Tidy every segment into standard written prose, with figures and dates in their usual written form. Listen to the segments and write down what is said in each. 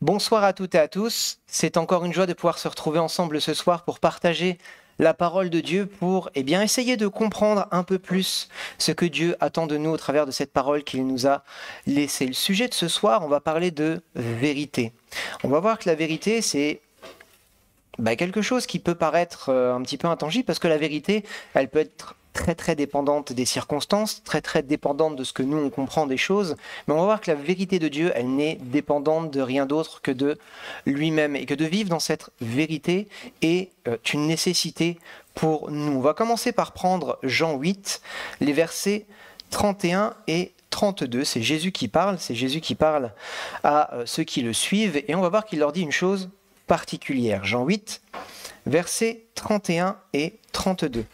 Bonsoir à toutes et à tous. C'est encore une joie de pouvoir se retrouver ensemble ce soir pour partager la parole de Dieu, pour essayer de comprendre un peu plus ce que Dieu attend de nous au travers de cette parole qu'il nous a laissée. Le sujet de ce soir, on va parler de vérité. On va voir que la vérité, c'est quelque chose qui peut paraître un petit peu intangible, parce que la vérité, elle peut être très dépendante des circonstances, très dépendante de ce que nous on comprend des choses, mais on va voir que la vérité de Dieu, elle n'est dépendante de rien d'autre que de lui-même, et que de vivre dans cette vérité est une nécessité pour nous. On va commencer par prendre Jean 8, les versets 31 et 32, c'est Jésus qui parle à ceux qui le suivent, et on va voir qu'il leur dit une chose particulière. Jean 8, versets 31 et 32.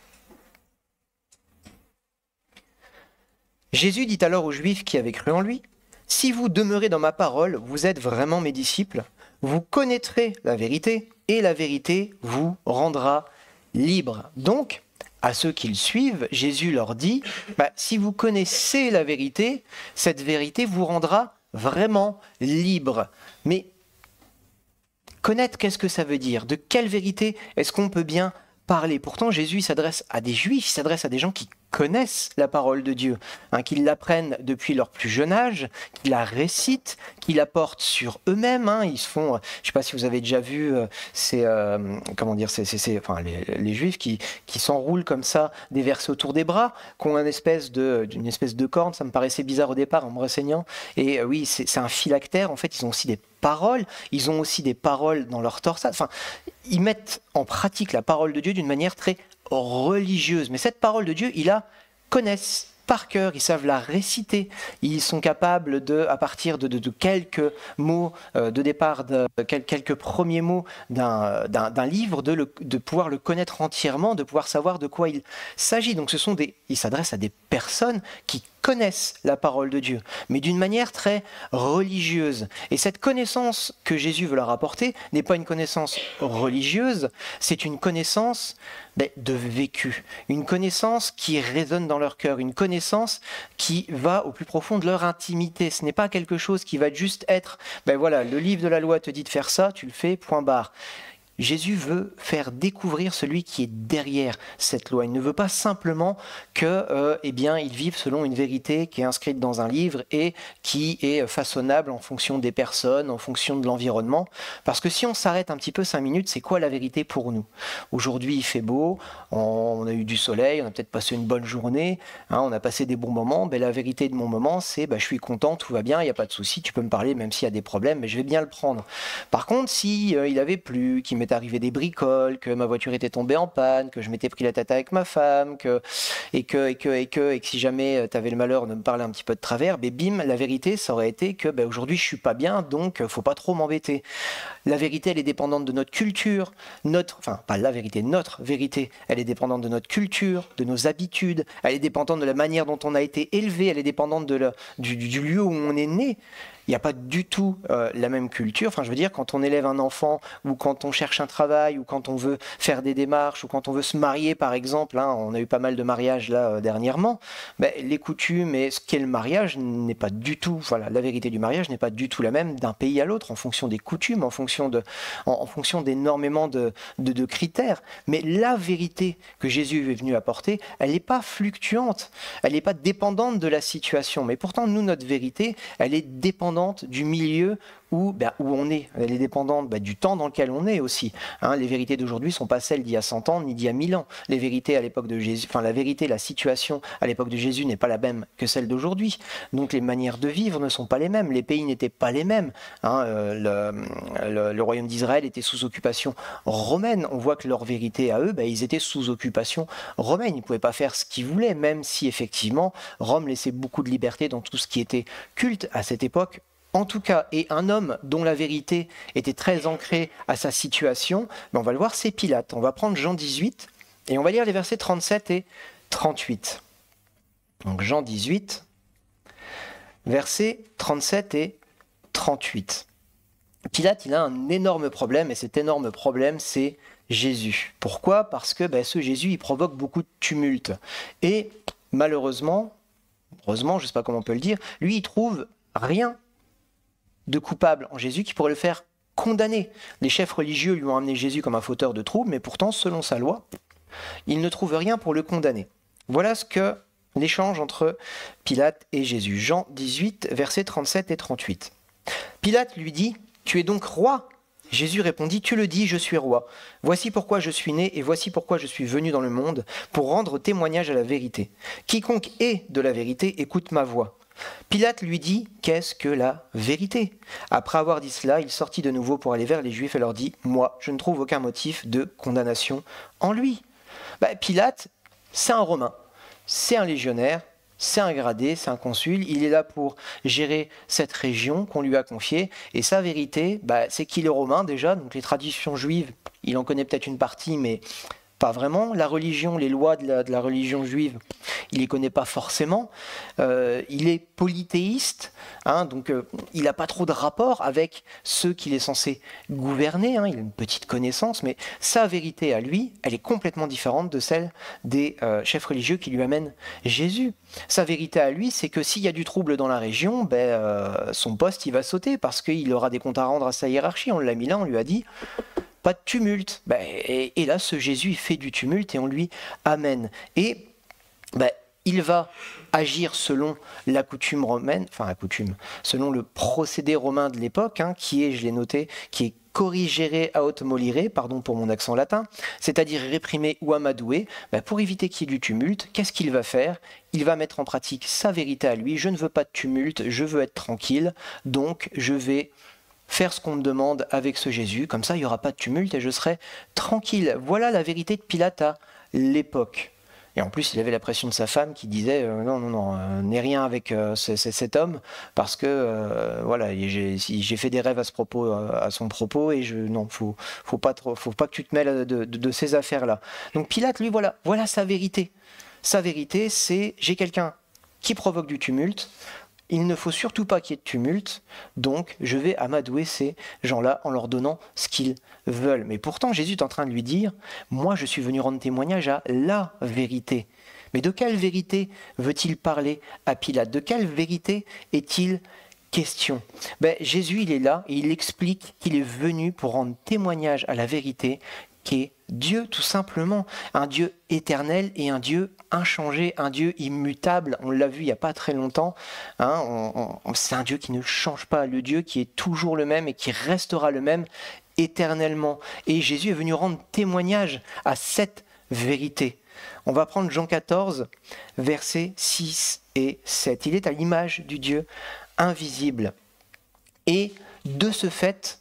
Jésus dit alors aux Juifs qui avaient cru en lui, « Si vous demeurez dans ma parole, vous êtes vraiment mes disciples, vous connaîtrez la vérité, et la vérité vous rendra libres. » Donc, à ceux qui le suivent, Jésus leur dit, si vous connaissez la vérité, cette vérité vous rendra vraiment libres. Mais connaître, qu'est-ce que ça veut dire? De quelle vérité est-ce qu'on peut bien parler? Pourtant, Jésus s'adresse à des Juifs, il s'adresse à des gens qui connaissent la parole de Dieu, qu'ils l'apprennent depuis leur plus jeune âge, qu'ils la récitent, qu'ils la portent sur eux-mêmes. Ils se font, je ne sais pas si vous avez déjà vu les Juifs qui s'enroulent comme ça, des versets autour des bras, qui ont une espèce de corde. Ça me paraissait bizarre au départ en me renseignant. Et oui, c'est un phylactère. En fait, ils ont aussi des paroles. Ils ont aussi des paroles dans leur torsade. Enfin, ils mettent en pratique la parole de Dieu d'une manière très religieuse. Mais cette parole de Dieu, ils la connaissent par cœur, ils savent la réciter, ils sont capables à partir de quelques mots de départ, quelques premiers mots d'un livre, de pouvoir le connaître entièrement, de pouvoir savoir de quoi il s'agit. Donc ils s'adressent à des personnes qui connaissent la parole de Dieu, mais d'une manière très religieuse. Et cette connaissance que Jésus veut leur apporter n'est pas une connaissance religieuse, c'est une connaissance de vécu, une connaissance qui résonne dans leur cœur, une connaissance qui va au plus profond de leur intimité. Ce n'est pas quelque chose qui va juste être, le livre de la loi te dit de faire ça, tu le fais, point barre. Jésus veut faire découvrir celui qui est derrière cette loi. Il ne veut pas simplement qu'ils vivent selon une vérité qui est inscrite dans un livre et qui est façonnable en fonction des personnes, en fonction de l'environnement. Parce que si on s'arrête un petit peu 5 minutes, c'est quoi la vérité pour nous? Aujourd'hui, il fait beau, on a eu du soleil, on a peut-être passé une bonne journée, on a passé des bons moments. La vérité de mon moment, c'est je suis content, tout va bien, il n'y a pas de souci, tu peux me parler même s'il y a des problèmes, mais je vais bien le prendre. Par contre, si il avait plu, qu'il m'est arrivé des bricoles, que ma voiture était tombée en panne, que je m'étais pris la tête avec ma femme, et que si jamais tu avais le malheur de me parler un petit peu de travers, bim, la vérité, ça aurait été que aujourd'hui je suis pas bien, donc faut pas trop m'embêter. La vérité, elle est dépendante de notre culture, notre vérité, elle est dépendante de notre culture, de nos habitudes, elle est dépendante de la manière dont on a été élevé, elle est dépendante du lieu où on est né. Il n'y a pas du tout la même culture. Enfin, je veux dire, quand on élève un enfant, ou quand on cherche un travail, ou quand on veut faire des démarches, ou quand on veut se marier, par exemple, on a eu pas mal de mariages là dernièrement, les coutumes et ce qu'est le mariage n'est pas du tout, la vérité du mariage n'est pas du tout la même d'un pays à l'autre, en fonction des coutumes, en fonction d'énormément de critères. Mais la vérité que Jésus est venu apporter, elle n'est pas fluctuante, elle n'est pas dépendante de la situation. Mais pourtant, nous, notre vérité, elle est dépendante du milieu où on est. Elle est dépendante du temps dans lequel on est aussi. Les vérités d'aujourd'hui ne sont pas celles d'il y a 100 ans ni d'il y a 1000 ans. Les vérités à l'époque de Jésus, la situation à l'époque de Jésus n'est pas la même que celle d'aujourd'hui. Donc les manières de vivre ne sont pas les mêmes. Les pays n'étaient pas les mêmes. Le royaume d'Israël était sous occupation romaine. On voit que leur vérité à eux, ils étaient sous occupation romaine. Ils ne pouvaient pas faire ce qu'ils voulaient, même si effectivement Rome laissait beaucoup de liberté dans tout ce qui était culte à cette époque. En tout cas, et un homme dont la vérité était très ancrée à sa situation, on va le voir, c'est Pilate. On va prendre Jean 18 et on va lire les versets 37 et 38. Donc Jean 18, versets 37 et 38. Pilate, il a un énorme problème, et cet énorme problème, c'est Jésus. Pourquoi? Parce que ce Jésus, il provoque beaucoup de tumulte. Et malheureusement, heureusement, je ne sais pas comment on peut le dire, lui, il trouve rien de coupable en Jésus qui pourrait le faire condamner. Les chefs religieux lui ont amené Jésus comme un fauteur de troubles, mais pourtant, selon sa loi, ils ne trouvent rien pour le condamner. Voilà ce que l'échange entre Pilate et Jésus. Jean 18, versets 37 et 38. Pilate lui dit « Tu es donc roi ?» Jésus répondit « Tu le dis, je suis roi. Voici pourquoi je suis né et voici pourquoi je suis venu dans le monde, pour rendre témoignage à la vérité. Quiconque est de la vérité écoute ma voix. » Pilate lui dit « Qu'est-ce que la vérité ?» Après avoir dit cela, il sortit de nouveau pour aller vers les Juifs et leur dit « Moi, je ne trouve aucun motif de condamnation en lui. » Pilate, c'est un Romain, c'est un légionnaire, c'est un gradé, c'est un consul, il est là pour gérer cette région qu'on lui a confiée, et sa vérité, c'est qu'il est romain déjà, donc les traditions juives, il en connaît peut-être une partie, mais pas vraiment. La religion, les lois de la religion juive, il les connaît pas forcément. Il est polythéiste, donc il n'a pas trop de rapport avec ceux qu'il est censé gouverner. Il a une petite connaissance, mais sa vérité à lui, elle est complètement différente de celle des chefs religieux qui lui amènent Jésus. Sa vérité à lui, c'est que s'il y a du trouble dans la région, son poste il va sauter parce qu'il aura des comptes à rendre à sa hiérarchie. On l'a mis là, on lui a dit pas de tumulte. Et là, ce Jésus, il fait du tumulte et on lui amène. Et il va agir selon la coutume romaine, selon le procédé romain de l'époque, qui est, je l'ai noté, qui est corrigere aut molire, pardon pour mon accent latin, c'est-à-dire réprimer ou amadouer. Pour éviter qu'il y ait du tumulte, qu'est-ce qu'il va faire? Il va mettre en pratique sa vérité à lui. Je ne veux pas de tumulte, je veux être tranquille, donc je vais faire ce qu'on me demande avec ce Jésus, comme ça il n'y aura pas de tumulte et je serai tranquille. Voilà la vérité de Pilate à l'époque. Et en plus, il avait la pression de sa femme qui disait non, n'aie rien avec cet homme, parce que j'ai fait des rêves à son propos, et faut pas que tu te mêles de ces affaires-là. Donc Pilate, lui, voilà sa vérité. Sa vérité, c'est j'ai quelqu'un qui provoque du tumulte. Il ne faut surtout pas qu'il y ait de tumulte, donc je vais amadouer ces gens-là en leur donnant ce qu'ils veulent. Mais pourtant, Jésus est en train de lui dire « Moi, je suis venu rendre témoignage à la vérité. » Mais de quelle vérité veut-il parler à Pilate? De quelle vérité est-il question? Jésus, il est là et il explique qu'il est venu pour rendre témoignage à la vérité qui est Dieu, tout simplement, un Dieu éternel et un Dieu inchangé, un Dieu immutable. On l'a vu il n'y a pas très longtemps. C'est un Dieu qui ne change pas, le Dieu qui est toujours le même et qui restera le même éternellement. Et Jésus est venu rendre témoignage à cette vérité. On va prendre Jean 14, versets 6 et 7. Il est à l'image du Dieu invisible. Et de ce fait,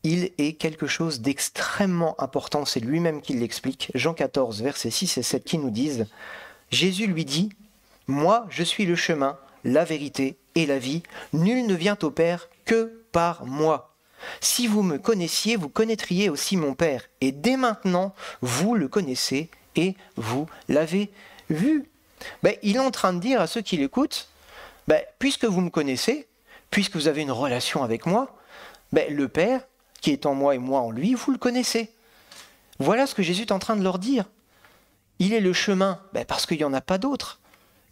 il est quelque chose d'extrêmement important, c'est lui-même qui l'explique. Jean 14, versets 6 et 7 qui nous disent « Jésus lui dit, « Moi, je suis le chemin, la vérité et la vie. Nul ne vient au Père que par moi. Si vous me connaissiez, vous connaîtriez aussi mon Père. Et dès maintenant, vous le connaissez et vous l'avez vu. » Il est en train de dire à ceux qui l'écoutent, puisque vous me connaissez, puisque vous avez une relation avec moi, le Père, qui est en moi et moi en lui, vous le connaissez. Voilà ce que Jésus est en train de leur dire. Il est le chemin, parce qu'il n'y en a pas d'autre.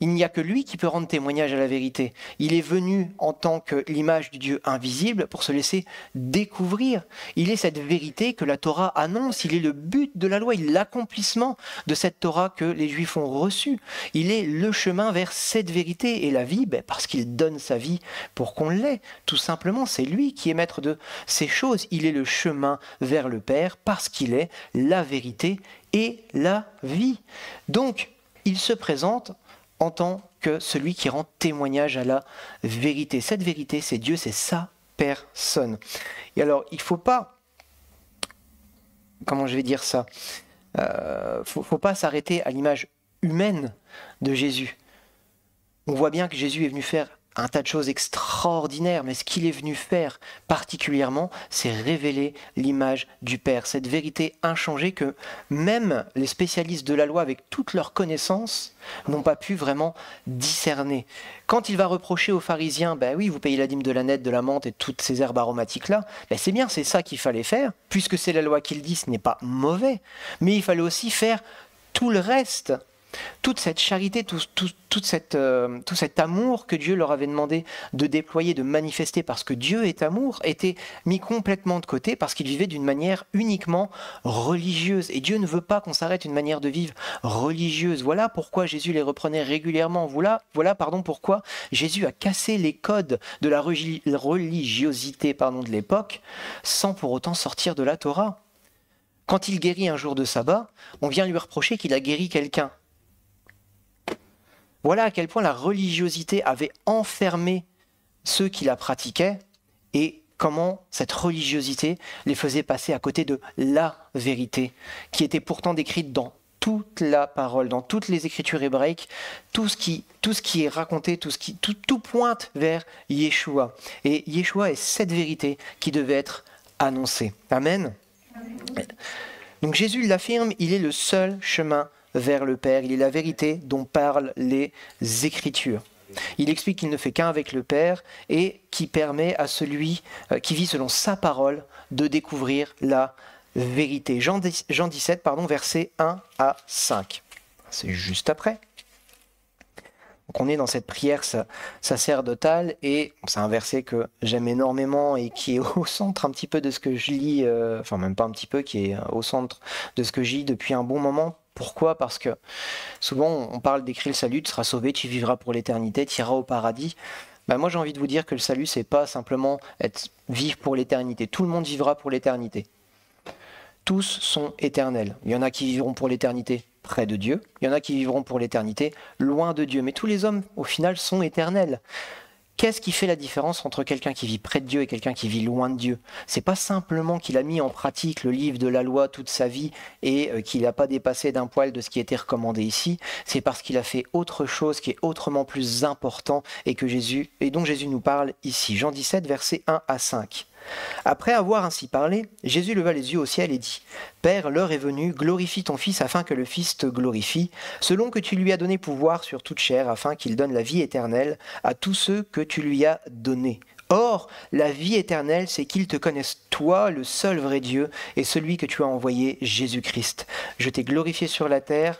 Il n'y a que lui qui peut rendre témoignage à la vérité. Il est venu en tant que l'image du Dieu invisible pour se laisser découvrir. Il est cette vérité que la Torah annonce. Il est le but de la loi, il est l'accomplissement de cette Torah que les Juifs ont reçue. Il est le chemin vers cette vérité et la vie, parce qu'il donne sa vie pour qu'on l'ait. Tout simplement, c'est lui qui est maître de ces choses. Il est le chemin vers le Père parce qu'il est la vérité et la vie. Donc, il se présente en tant que celui qui rend témoignage à la vérité. Cette vérité, c'est Dieu, c'est sa personne. Et alors, il ne faut pas, comment je vais dire ça, faut pas s'arrêter à l'image humaine de Jésus. On voit bien que Jésus est venu faire un tas de choses extraordinaires, mais ce qu'il est venu faire particulièrement, c'est révéler l'image du Père, cette vérité inchangée que même les spécialistes de la loi, avec toute leur connaissance, n'ont pas pu vraiment discerner. Quand il va reprocher aux pharisiens, oui, vous payez la dîme de la nette, de la menthe et toutes ces herbes aromatiques-là, c'est bien, c'est ça qu'il fallait faire, puisque c'est la loi qui le dit, ce n'est pas mauvais, mais il fallait aussi faire tout le reste. toute cette charité, tout cet amour que Dieu leur avait demandé de déployer, de manifester, parce que Dieu est amour, était mis complètement de côté parce qu'ils vivaient d'une manière uniquement religieuse. Et Dieu ne veut pas qu'on s'arrête une manière de vivre religieuse. Voilà pourquoi Jésus les reprenait régulièrement. Voilà pourquoi Jésus a cassé les codes de la religiosité de l'époque sans pour autant sortir de la Torah. Quand il guérit un jour de sabbat, on vient lui reprocher qu'il a guéri quelqu'un. Voilà à quel point la religiosité avait enfermé ceux qui la pratiquaient et comment cette religiosité les faisait passer à côté de la vérité, qui était pourtant décrite dans toute la parole, dans toutes les écritures hébraïques, tout ce qui est raconté, tout pointe vers Yeshua. Et Yeshua est cette vérité qui devait être annoncée. Amen. Donc Jésus l'affirme, il est le seul chemin vers le Père, il est la vérité dont parlent les Écritures. Il explique qu'il ne fait qu'un avec le Père et qui permet à celui qui vit selon sa parole de découvrir la vérité. Jean 17, versets 1 à 5. C'est juste après. Donc on est dans cette prière sacerdotale et c'est un verset que j'aime énormément et qui est au centre un petit peu de ce que je lis, enfin même pas un petit peu, qui est au centre de ce que je lis depuis un bon moment. Pourquoi ? Parce que souvent on parle d'écrire le salut, tu seras sauvé, tu vivras pour l'éternité, tu iras au paradis. Moi j'ai envie de vous dire que le salut c'est pas simplement vivre pour l'éternité, tout le monde vivra pour l'éternité. Tous sont éternels. Il y en a qui vivront pour l'éternité près de Dieu, il y en a qui vivront pour l'éternité loin de Dieu. Mais tous les hommes, au final, sont éternels. Qu'est-ce qui fait la différence entre quelqu'un qui vit près de Dieu et quelqu'un qui vit loin de Dieu ? C'est pas simplement qu'il a mis en pratique le livre de la loi toute sa vie et qu'il n'a pas dépassé d'un poil de ce qui était recommandé ici, c'est parce qu'il a fait autre chose qui est autrement plus important et dont Jésus nous parle ici. Jean 17, versets 1 à 5. Après avoir ainsi parlé, Jésus leva les yeux au ciel et dit : « Père, l'heure est venue, glorifie ton Fils afin que le Fils te glorifie, selon que tu lui as donné pouvoir sur toute chair, afin qu'il donne la vie éternelle à tous ceux que tu lui as donnés. Or, la vie éternelle, c'est qu'ils te connaissent toi, le seul vrai Dieu, et celui que tu as envoyé, Jésus-Christ. Je t'ai glorifié sur la terre,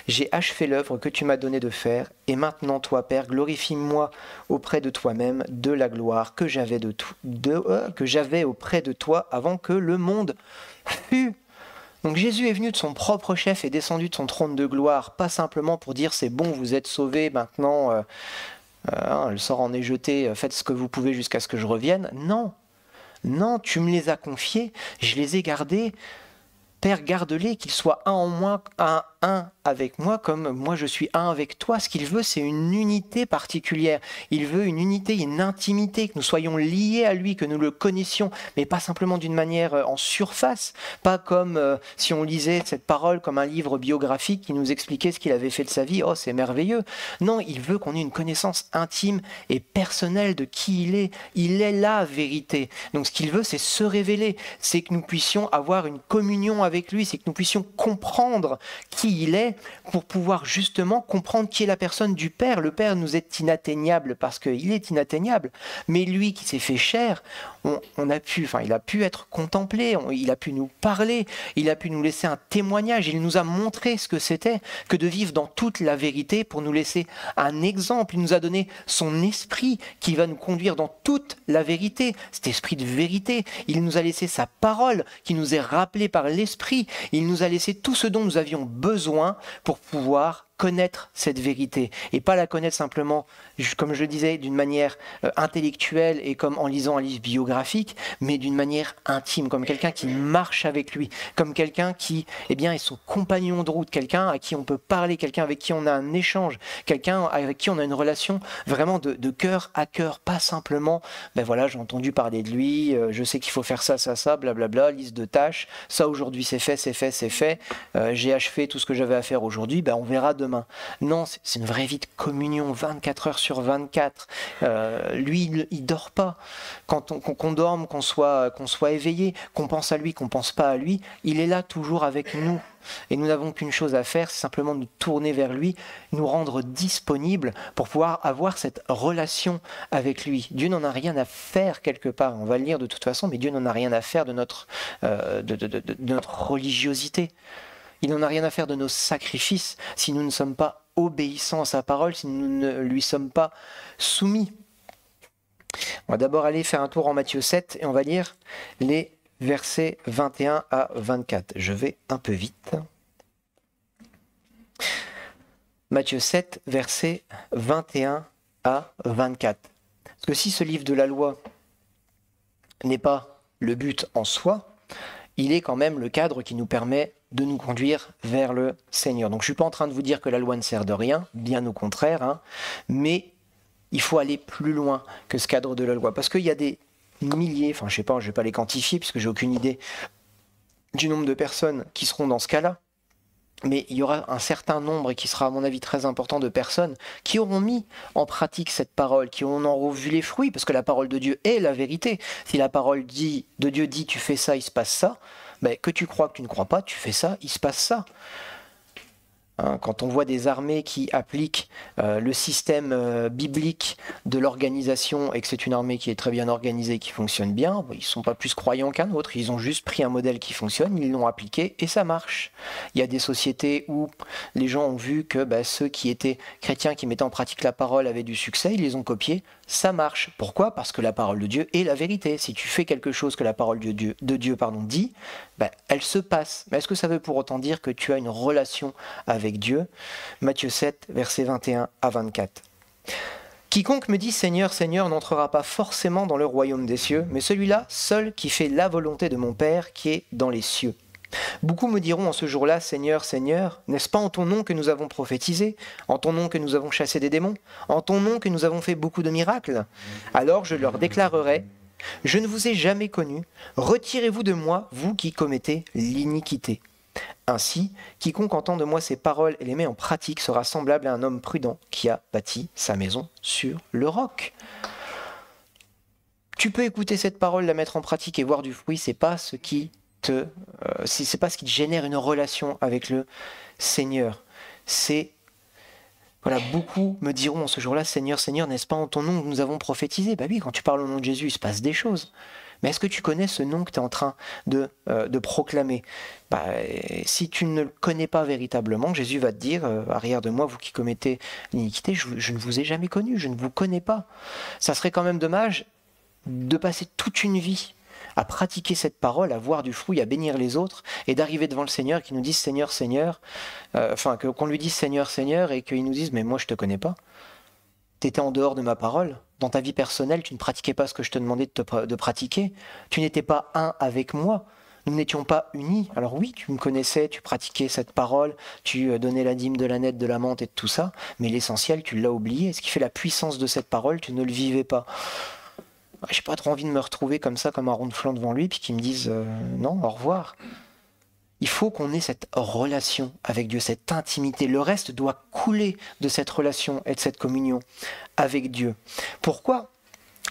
j'ai achevé l'œuvre que tu m'as donné de faire, et maintenant, toi, Père, glorifie-moi auprès de toi-même de la gloire que j'avais auprès de toi avant que le monde fût. » Donc Jésus est venu de son propre chef et descendu de son trône de gloire, pas simplement pour dire c'est bon, vous êtes sauvés, maintenant le sort en est jeté, faites ce que vous pouvez jusqu'à ce que je revienne. Non, tu me les as confiés, je les ai gardés. Père, garde-les, qu'ils soient un en moi, un avec moi, comme moi je suis un avec toi. Ce qu'il veut, c'est une unité particulière. Il veut une unité, une intimité, que nous soyons liés à lui, que nous le connaissions, mais pas simplement d'une manière en surface, pas comme si on lisait cette parole comme un livre biographique qui nous expliquait ce qu'il avait fait de sa vie. Oh, c'est merveilleux. Non, il veut qu'on ait une connaissance intime et personnelle de qui il est. Il est la vérité. Donc ce qu'il veut, c'est se révéler, c'est que nous puissions avoir une communion avec lui, c'est que nous puissions comprendre qui il est pour pouvoir justement comprendre qui est la personne du Père. Le Père nous est inatteignable parce qu'il est inatteignable, mais lui qui s'est fait chair, il a pu être contemplé, il a pu nous parler, il a pu nous laisser un témoignage, il nous a montré ce que c'était que de vivre dans toute la vérité pour nous laisser un exemple. Il nous a donné son esprit qui va nous conduire dans toute la vérité, cet esprit de vérité. Il nous a laissé sa parole qui nous est rappelée par l'esprit. Il nous a laissé tout ce dont nous avions besoin pour pouvoir connaître cette vérité et pas la connaître simplement, comme je le disais, d'une manière intellectuelle et comme en lisant un livre biographique, mais d'une manière intime, comme quelqu'un qui marche avec lui, comme quelqu'un qui est son compagnon de route, quelqu'un à qui on peut parler, quelqu'un avec qui on a un échange, quelqu'un avec qui on a une relation vraiment de cœur à cœur, pas simplement, j'ai entendu parler de lui, je sais qu'il faut faire ça, blablabla, liste de tâches, ça aujourd'hui c'est fait, j'ai achevé tout ce que j'avais à faire aujourd'hui, on verra demain. Non, c'est une vraie vie de communion, 24 heures sur 24. Lui, il dort pas. Qu'on dorme, qu'on soit éveillé, qu'on pense à lui, qu'on pense pas à lui, il est là toujours avec nous. Et nous n'avons qu'une chose à faire, c'est simplement nous tourner vers lui, nous rendre disponibles pour pouvoir avoir cette relation avec lui. Dieu n'en a rien à faire quelque part, on va le lire de toute façon, mais Dieu n'en a rien à faire de notre religiosité. Il n'en a rien à faire de nos sacrifices si nous ne sommes pas obéissants à sa parole, si nous ne lui sommes pas soumis. On va d'abord aller faire un tour en Matthieu 7 et on va lire les versets 21 à 24. Je vais un peu vite. Matthieu 7, versets 21 à 24. Parce que si ce livre de la loi n'est pas le but en soi, il est quand même le cadre qui nous permet de nous conduire vers le Seigneur. Donc je ne suis pas en train de vous dire que la loi ne sert de rien, bien au contraire, hein, mais il faut aller plus loin que ce cadre de la loi. Parce qu'il y a des milliers, enfin je ne sais pas, je ne vais pas les quantifier puisque j'ai aucune idée du nombre de personnes qui seront dans ce cas-là, mais il y aura un certain nombre, et qui sera à mon avis très important, de personnes qui auront mis en pratique cette parole, qui en auront vu les fruits, parce que la parole de Dieu est la vérité. Si la parole de Dieu dit tu fais ça, il se passe ça, ben, que tu crois, que tu ne crois pas, tu fais ça, il se passe ça. Hein, quand on voit des armées qui appliquent le système biblique de l'organisation et que c'est une armée qui est très bien organisée, qui fonctionne bien, ils ne sont pas plus croyants qu'un autre, ils ont juste pris un modèle qui fonctionne, ils l'ont appliqué et ça marche. Il y a des sociétés où les gens ont vu que ceux qui étaient chrétiens, qui mettaient en pratique la parole avaient du succès, ils les ont copiés, ça marche. Pourquoi? Parce que la parole de Dieu est la vérité. Si tu fais quelque chose que la parole de Dieu dit, elle se passe. Mais est-ce que ça veut pour autant dire que tu as une relation avec Dieu? Matthieu 7, versets 21 à 24. Quiconque me dit Seigneur, Seigneur n'entrera pas forcément dans le royaume des cieux, mais celui-là seul qui fait la volonté de mon Père qui est dans les cieux. Beaucoup me diront en ce jour-là, Seigneur, Seigneur, n'est-ce pas en ton nom que nous avons prophétisé, en ton nom que nous avons chassé des démons, en ton nom que nous avons fait beaucoup de miracles? Alors je leur déclarerai, je ne vous ai jamais connu, retirez-vous de moi, vous qui commettez l'iniquité. Ainsi, quiconque entend de moi ces paroles et les met en pratique sera semblable à un homme prudent qui a bâti sa maison sur le roc. Tu peux écouter cette parole, la mettre en pratique et voir du fruit, c'est pas ce qui c'est pas ce qui te génère une relation avec le Seigneur. C'est voilà, beaucoup me diront en ce jour-là, Seigneur, Seigneur, n'est-ce pas en ton nom que nous avons prophétisé? Bah oui, quand tu parles au nom de Jésus, il se passe des choses. Mais est-ce que tu connais ce nom que tu es en train de proclamer? Si tu ne le connais pas véritablement, Jésus va te dire, arrière de moi, vous qui commettez l'iniquité, je ne vous ai jamais connu, je ne vous connais pas. Ça serait quand même dommage de passer toute une vie à pratiquer cette parole, à voir du fruit, à bénir les autres, et d'arriver devant le Seigneur qui nous dise Seigneur, Seigneur, qu'on lui dise Seigneur, Seigneur, et qu'il nous dise mais moi je te connais pas. Tu étais en dehors de ma parole. Dans ta vie personnelle, tu ne pratiquais pas ce que je te demandais de pratiquer. Tu n'étais pas un avec moi. Nous n'étions pas unis. Alors oui, tu me connaissais, tu pratiquais cette parole, tu donnais la dîme de la nette, de la menthe et de tout ça, mais l'essentiel, tu l'as oublié. Ce qui fait la puissance de cette parole, tu ne le vivais pas. J'ai pas trop envie de me retrouver comme ça, comme un rond de flanc devant lui, puis qu'il me dise non, au revoir. Il faut qu'on ait cette relation avec Dieu, cette intimité. Le reste doit couler de cette relation et de cette communion avec Dieu. Pourquoi?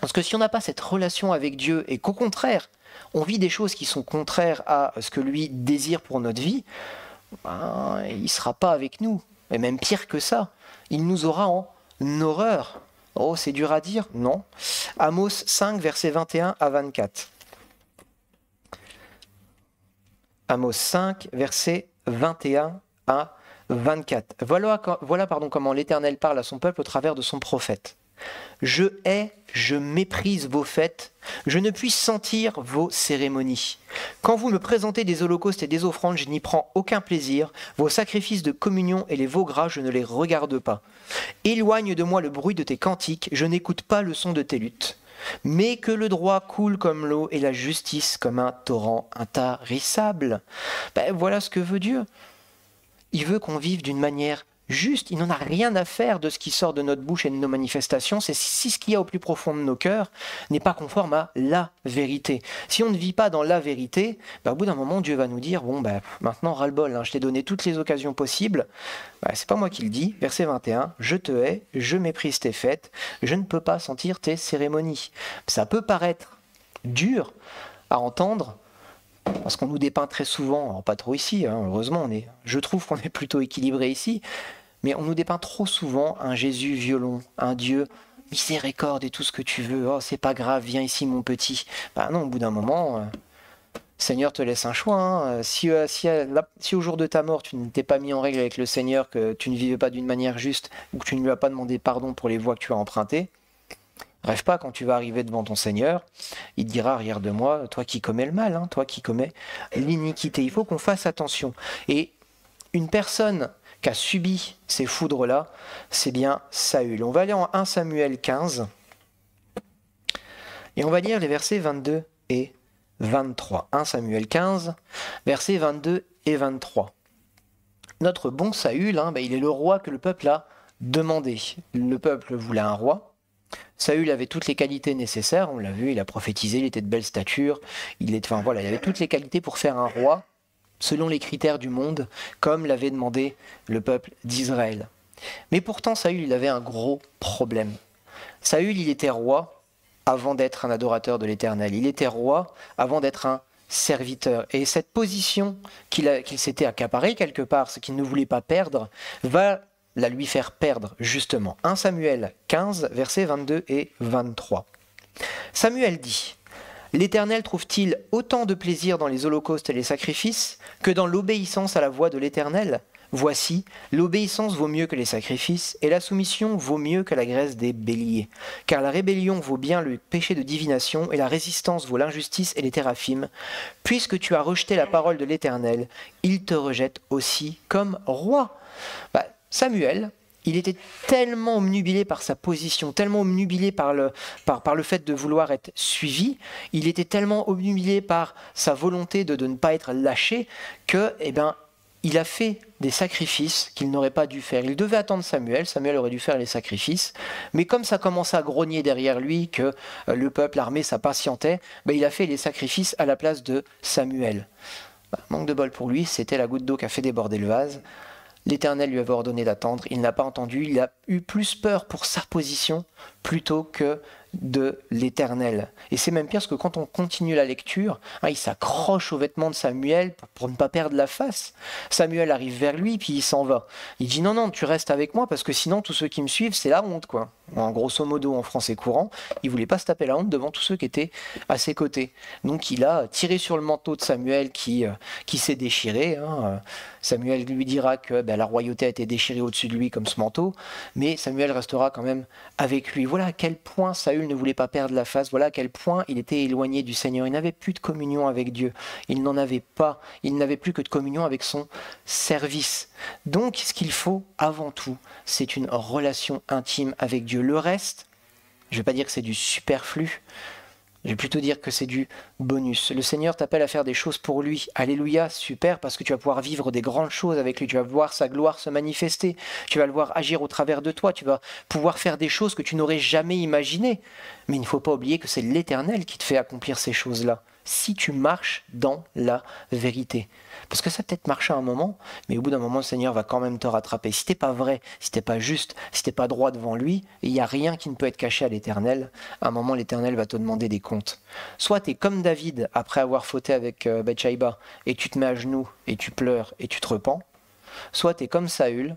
Parce que si on n'a pas cette relation avec Dieu et qu'au contraire, on vit des choses qui sont contraires à ce que lui désire pour notre vie, il ne sera pas avec nous. Et même pire que ça, il nous aura en horreur. Oh, c'est dur à dire? Non. Amos 5, versets 21 à 24. Amos 5, versets 21 à 24. Voilà comment l'Éternel parle à son peuple au travers de son prophète. Je hais, je méprise vos fêtes, je ne puis sentir vos cérémonies. Quand vous me présentez des holocaustes et des offrandes, je n'y prends aucun plaisir. Vos sacrifices de communion et les veaux gras, je ne les regarde pas. Éloigne de moi le bruit de tes cantiques, je n'écoute pas le son de tes luttes. Mais que le droit coule comme l'eau et la justice comme un torrent intarissable. Voilà ce que veut Dieu. Il veut qu'on vive d'une manière juste. Il n'en a rien à faire de ce qui sort de notre bouche et de nos manifestations. C'est si ce qu'il y a au plus profond de nos cœurs n'est pas conforme à la vérité. Si on ne vit pas dans la vérité, au bout d'un moment, Dieu va nous dire, maintenant ras-le-bol, je t'ai donné toutes les occasions possibles. C'est pas moi qui le dis. Verset 21, je te hais, je méprise tes fêtes, je ne peux pas sentir tes cérémonies. Ça peut paraître dur à entendre, parce qu'on nous dépeint très souvent, alors pas trop ici, heureusement, je trouve qu'on est plutôt équilibré ici, mais on nous dépeint trop souvent un Jésus violon, un Dieu miséricorde et tout ce que tu veux, oh c'est pas grave, viens ici mon petit. Non, au bout d'un moment, Seigneur te laisse un choix. Hein. Si au jour de ta mort, tu ne t'es pas mis en règle avec le Seigneur, que tu ne vivais pas d'une manière juste, ou que tu ne lui as pas demandé pardon pour les voies que tu as empruntées, rêve pas quand tu vas arriver devant ton Seigneur, il te dira, regarde-moi, toi qui commets le mal, hein, toi qui commets l'iniquité. Il faut qu'on fasse attention. Et une personne qui a subi ces foudres-là, c'est bien Saül. On va aller en 1 Samuel 15, et on va lire les versets 22 et 23. 1 Samuel 15, versets 22 et 23. Notre bon Saül, hein, il est le roi que le peuple a demandé. Le peuple voulait un roi. Saül avait toutes les qualités nécessaires, on l'a vu, il a prophétisé, il était de belle stature, il avait toutes les qualités pour faire un roi, selon les critères du monde, comme l'avait demandé le peuple d'Israël. Mais pourtant, Saül, il avait un gros problème. Saül, il était roi avant d'être un adorateur de l'Éternel. Il était roi avant d'être un serviteur. Et cette position qu'il s'était accaparée quelque part, ce qu'il ne voulait pas perdre, va la lui faire perdre, justement. 1 Samuel 15, versets 22 et 23. Samuel dit, « L'Éternel trouve-t-il autant de plaisir dans les holocaustes et les sacrifices que dans l'obéissance à la voix de l'Éternel ? Voici, l'obéissance vaut mieux que les sacrifices, et la soumission vaut mieux que la graisse des béliers. Car la rébellion vaut bien le péché de divination, et la résistance vaut l'injustice et les téraphimes. Puisque tu as rejeté la parole de l'Éternel, il te rejette aussi comme roi. » Samuel, il était tellement omnubilé par sa position, tellement omnubilé par le fait de vouloir être suivi, il était tellement omnubilé par sa volonté de ne pas être lâché, que, il a fait des sacrifices qu'il n'aurait pas dû faire. Il devait attendre Samuel, Samuel aurait dû faire les sacrifices, mais comme ça commençait à grogner derrière lui, que le peuple, l'armée, ça patientait, il a fait les sacrifices à la place de Samuel. Manque de bol pour lui, c'était la goutte d'eau qui a fait déborder le vase. L'Éternel lui avait ordonné d'attendre, il n'a pas entendu, il a eu plus peur pour sa position plutôt que de l'Éternel. Et c'est même pire parce que quand on continue la lecture, il s'accroche aux vêtements de Samuel pour ne pas perdre la face. Samuel arrive vers lui, puis il s'en va. Il dit non, tu restes avec moi parce que sinon tous ceux qui me suivent, c'est la honte, quoi. En grosso modo, en français courant, il voulait pas se taper la honte devant tous ceux qui étaient à ses côtés. Donc il a tiré sur le manteau de Samuel qui s'est déchiré. Samuel lui dira que la royauté a été déchirée au-dessus de lui comme ce manteau, mais Samuel restera quand même avec lui. Voilà à quel point Saül ne voulait pas perdre la face, voilà à quel point il était éloigné du Seigneur. Il n'avait plus de communion avec Dieu, il n'en avait pas, il n'avait plus que de communion avec son service. Donc ce qu'il faut avant tout, c'est une relation intime avec Dieu. Le reste, je ne vais pas dire que c'est du superflu, je vais plutôt dire que c'est du bonus. Le Seigneur t'appelle à faire des choses pour lui. Alléluia, super, parce que tu vas pouvoir vivre des grandes choses avec lui. Tu vas voir sa gloire se manifester. Tu vas le voir agir au travers de toi. Tu vas pouvoir faire des choses que tu n'aurais jamais imaginées. Mais il ne faut pas oublier que c'est l'Éternel qui te fait accomplir ces choses-là. Si tu marches dans la vérité. Parce que ça peut-être marché à un moment, mais au bout d'un moment, le Seigneur va quand même te rattraper. Si t'es pas vrai, si t'es pas juste, si t'es pas droit devant lui, il n'y a rien qui ne peut être caché à l'Éternel. À un moment, l'Éternel va te demander des comptes. Soit tu es comme David, après avoir fauté avec Bathsheba, et tu te mets à genoux, et tu pleures, et tu te repens. Soit tu es comme Saül,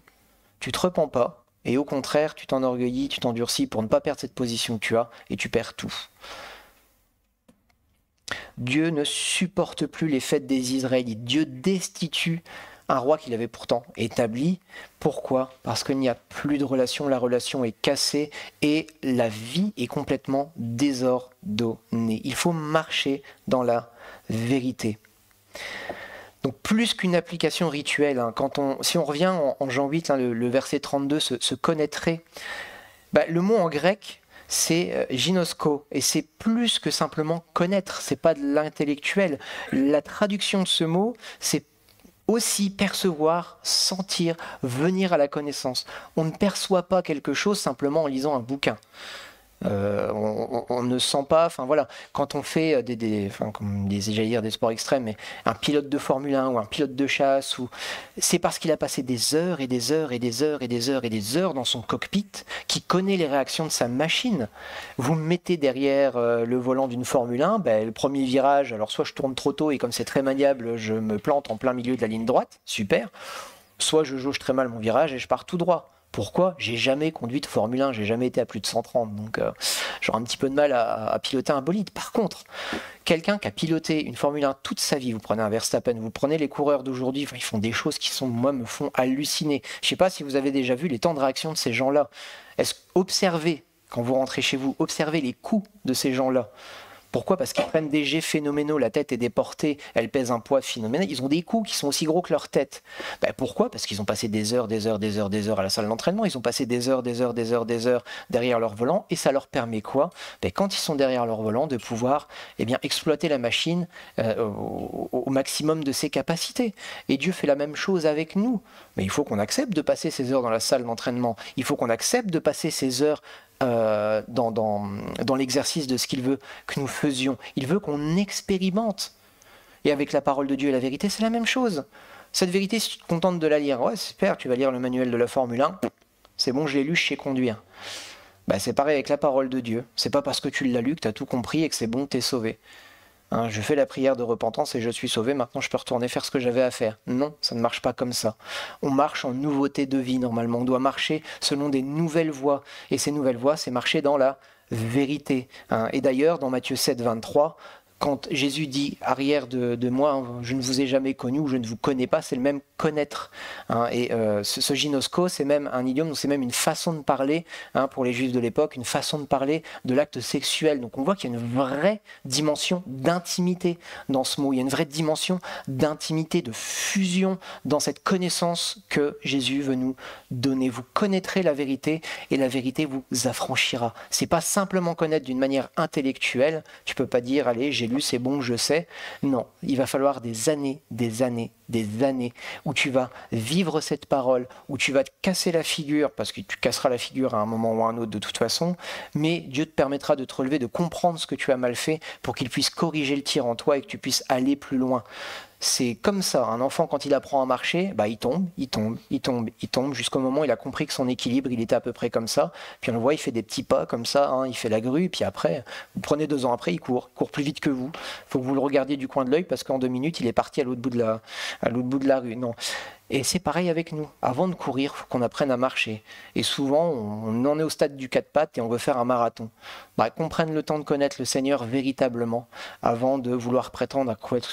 tu te repens pas, et au contraire, tu t'enorgueillis, tu t'endurcis pour ne pas perdre cette position que tu as, et tu perds tout. Dieu ne supporte plus les fêtes des Israélites. Dieu destitue un roi qu'il avait pourtant établi. Pourquoi ? Parce qu'il n'y a plus de relation, la relation est cassée et la vie est complètement désordonnée. Il faut marcher dans la vérité. Donc plus qu'une application rituelle, si on revient en Jean 8, le verset 32, se connaîtrait, le mot en grec, c'est ginosko, et c'est plus que simplement connaître, c'est pas de l'intellectuel. La traduction de ce mot, c'est aussi percevoir, sentir, venir à la connaissance. On ne perçoit pas quelque chose simplement en lisant un bouquin. On ne sent pas, quand on fait des sports extrêmes, mais un pilote de Formule 1 ou un pilote de chasse, c'est parce qu'il a passé des heures et des heures et des heures et des heures et des heures dans son cockpit, qu'il connaît les réactions de sa machine. Vous me mettez derrière le volant d'une Formule 1, le premier virage, alors soit je tourne trop tôt et comme c'est très maniable, je me plante en plein milieu de la ligne droite, super, soit je jauge très mal mon virage et je pars tout droit. Pourquoi? J'ai jamais conduit de Formule 1, j'ai jamais été à plus de 130, donc j'aurais un petit peu de mal à piloter un bolide. Par contre, quelqu'un qui a piloté une Formule 1 toute sa vie, vous prenez un Verstappen, vous prenez les coureurs d'aujourd'hui, ils font des choses qui moi, me font halluciner. Je ne sais pas si vous avez déjà vu les temps de réaction de ces gens-là. Observez, quand vous rentrez chez vous, observez les coups de ces gens-là. Pourquoi? Parce qu'ils prennent des jets phénoménaux, la tête est déportée, elle pèse un poids phénoménal, ils ont des coups qui sont aussi gros que leur tête. Pourquoi? Parce qu'ils ont passé des heures à la salle d'entraînement, ils ont passé des heures derrière leur volant, et ça leur permet quoi? Quand ils sont derrière leur volant, de pouvoir exploiter la machine au maximum de ses capacités. Et Dieu fait la même chose avec nous. Mais il faut qu'on accepte de passer ces heures dans la salle d'entraînement, il faut qu'on accepte de passer ces heures dans l'exercice de ce qu'il veut que nous faisions. Il veut qu'on expérimente. Et avec la parole de Dieu et la vérité, c'est la même chose. Cette vérité, si tu te contentes de la lire, ouais, super, tu vas lire le manuel de la Formule 1, c'est bon, je l'ai lu, je sais conduire. C'est pareil avec la parole de Dieu. C'est pas parce que tu l'as lu que tu as tout compris et que c'est bon, tu es sauvé. Je fais la prière de repentance et je suis sauvé, maintenant je peux retourner faire ce que j'avais à faire. Non, ça ne marche pas comme ça. On marche en nouveauté de vie normalement, on doit marcher selon des nouvelles voies. Et ces nouvelles voies, c'est marcher dans la vérité. Et d'ailleurs, dans Matthieu 7, 23, quand Jésus dit « arrière de moi, je ne vous ai jamais connu » ou « je ne vous connais pas », c'est le même « connaître ». Et ce ginosko, c'est même un idiome, c'est même une façon de parler, pour les Juifs de l'époque, une façon de parler de l'acte sexuel. Donc on voit qu'il y a une vraie dimension d'intimité dans ce mot, il y a une vraie dimension d'intimité, de fusion dans cette connaissance que Jésus veut nous donner. Vous connaîtrez la vérité et la vérité vous affranchira. C'est pas simplement connaître d'une manière intellectuelle, tu peux pas dire « allez, j'ai lu, c'est bon, je sais ». Non, il va falloir des années où tu vas vivre cette parole, où tu vas te casser la figure, parce que tu casseras la figure à un moment ou à un autre de toute façon, mais Dieu te permettra de te relever, de comprendre ce que tu as mal fait pour qu'il puisse corriger le tir en toi et que tu puisses aller plus loin. C'est comme ça, un enfant quand il apprend à marcher, il tombe, jusqu'au moment où il a compris que son équilibre, il était à peu près comme ça, puis on le voit, il fait des petits pas comme ça, il fait la grue, puis après, vous prenez 2 ans après, il court plus vite que vous. Il faut que vous le regardiez du coin de l'œil, parce qu'en 2 minutes, il est parti à l'autre bout de la rue. Non. Et c'est pareil avec nous. Avant de courir, il faut qu'on apprenne à marcher. Et souvent, on en est au stade du 4 pattes et on veut faire un marathon. Qu'on prenne le temps de connaître le Seigneur véritablement avant de vouloir prétendre à quoi que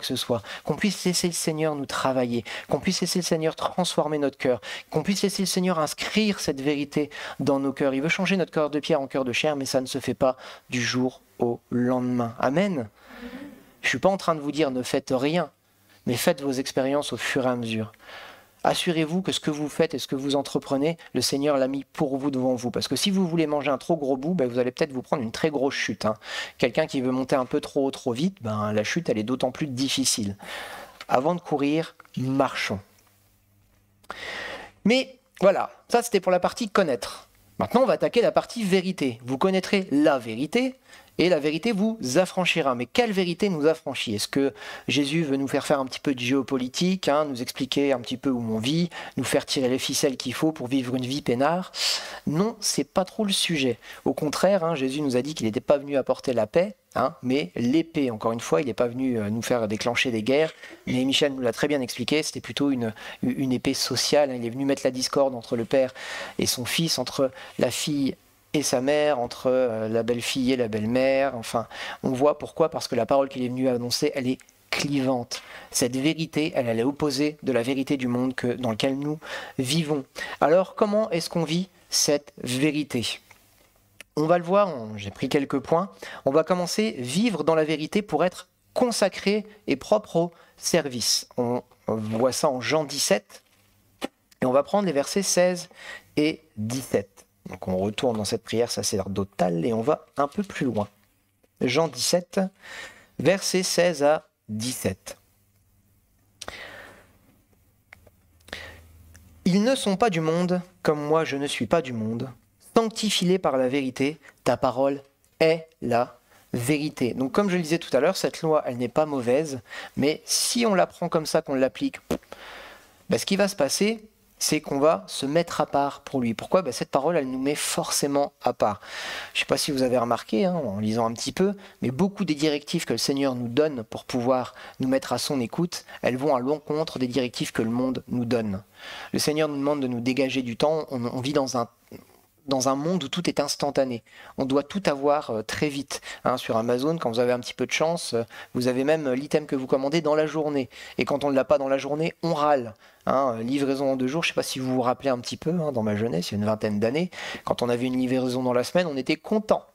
ce soit. Qu'on puisse laisser le Seigneur nous travailler. Qu'on puisse laisser le Seigneur transformer notre cœur. Qu'on puisse laisser le Seigneur inscrire cette vérité dans nos cœurs. Il veut changer notre cœur de pierre en cœur de chair, mais ça ne se fait pas du jour au lendemain. Amen. Je ne suis pas en train de vous dire ne faites rien, mais faites vos expériences au fur et à mesure. Assurez-vous que ce que vous faites et ce que vous entreprenez, le Seigneur l'a mis pour vous, devant vous. Parce que si vous voulez manger un trop gros bout, vous allez peut-être vous prendre une très grosse chute. Quelqu'un qui veut monter un peu trop haut, trop vite, la chute, elle est d'autant plus difficile. Avant de courir, marchons. Mais voilà, ça c'était pour la partie connaître. Maintenant, on va attaquer la partie vérité. Vous connaîtrez la vérité, et la vérité vous affranchira. Mais quelle vérité nous affranchit? Est-ce que Jésus veut nous faire un petit peu de géopolitique, nous expliquer un petit peu où on vit, nous faire tirer les ficelles qu'il faut pour vivre une vie peinard? Non, c'est pas trop le sujet. Au contraire, Jésus nous a dit qu'il n'était pas venu apporter la paix, mais l'épée. Encore une fois, il n'est pas venu nous faire déclencher des guerres. Mais Michel nous l'a très bien expliqué, c'était plutôt une épée sociale. Il est venu mettre la discorde entre le père et son fils, entre la fille et sa mère, entre la belle-fille et la belle-mère. Enfin, on voit pourquoi, parce que la parole qu'il est venu annoncer, elle est clivante. Cette vérité, elle est opposée de la vérité du monde dans lequel nous vivons. Alors, comment est-ce qu'on vit cette vérité? On va le voir, j'ai pris quelques points. On va commencer vivre dans la vérité pour être consacré et propre au service. On voit ça en Jean 17, et on va prendre les versets 16 et 17. Donc on retourne dans cette prière sacerdotale et on va un peu plus loin. Jean 17, versets 16 à 17. Ils ne sont pas du monde, comme moi je ne suis pas du monde. Sanctifie-les par la vérité, ta parole est la vérité. Donc comme je le disais tout à l'heure, cette loi, elle n'est pas mauvaise, mais si on la prend comme ça, qu'on l'applique, ce qui va se passer, c'est qu'on va se mettre à part pour lui. Pourquoi? Cette parole, elle nous met forcément à part. Je ne sais pas si vous avez remarqué, en lisant un petit peu, mais beaucoup des directives que le Seigneur nous donne pour pouvoir nous mettre à son écoute, elles vont à l'encontre des directives que le monde nous donne. Le Seigneur nous demande de nous dégager du temps. On vit dans un monde où tout est instantané. On doit tout avoir très vite. Sur Amazon, quand vous avez un petit peu de chance, vous avez même l'item que vous commandez dans la journée. Et quand on ne l'a pas dans la journée, on râle. Livraison en 2 jours, je ne sais pas si vous vous rappelez un petit peu, dans ma jeunesse, il y a une vingtaine d'années, quand on avait une livraison dans la semaine, on était content.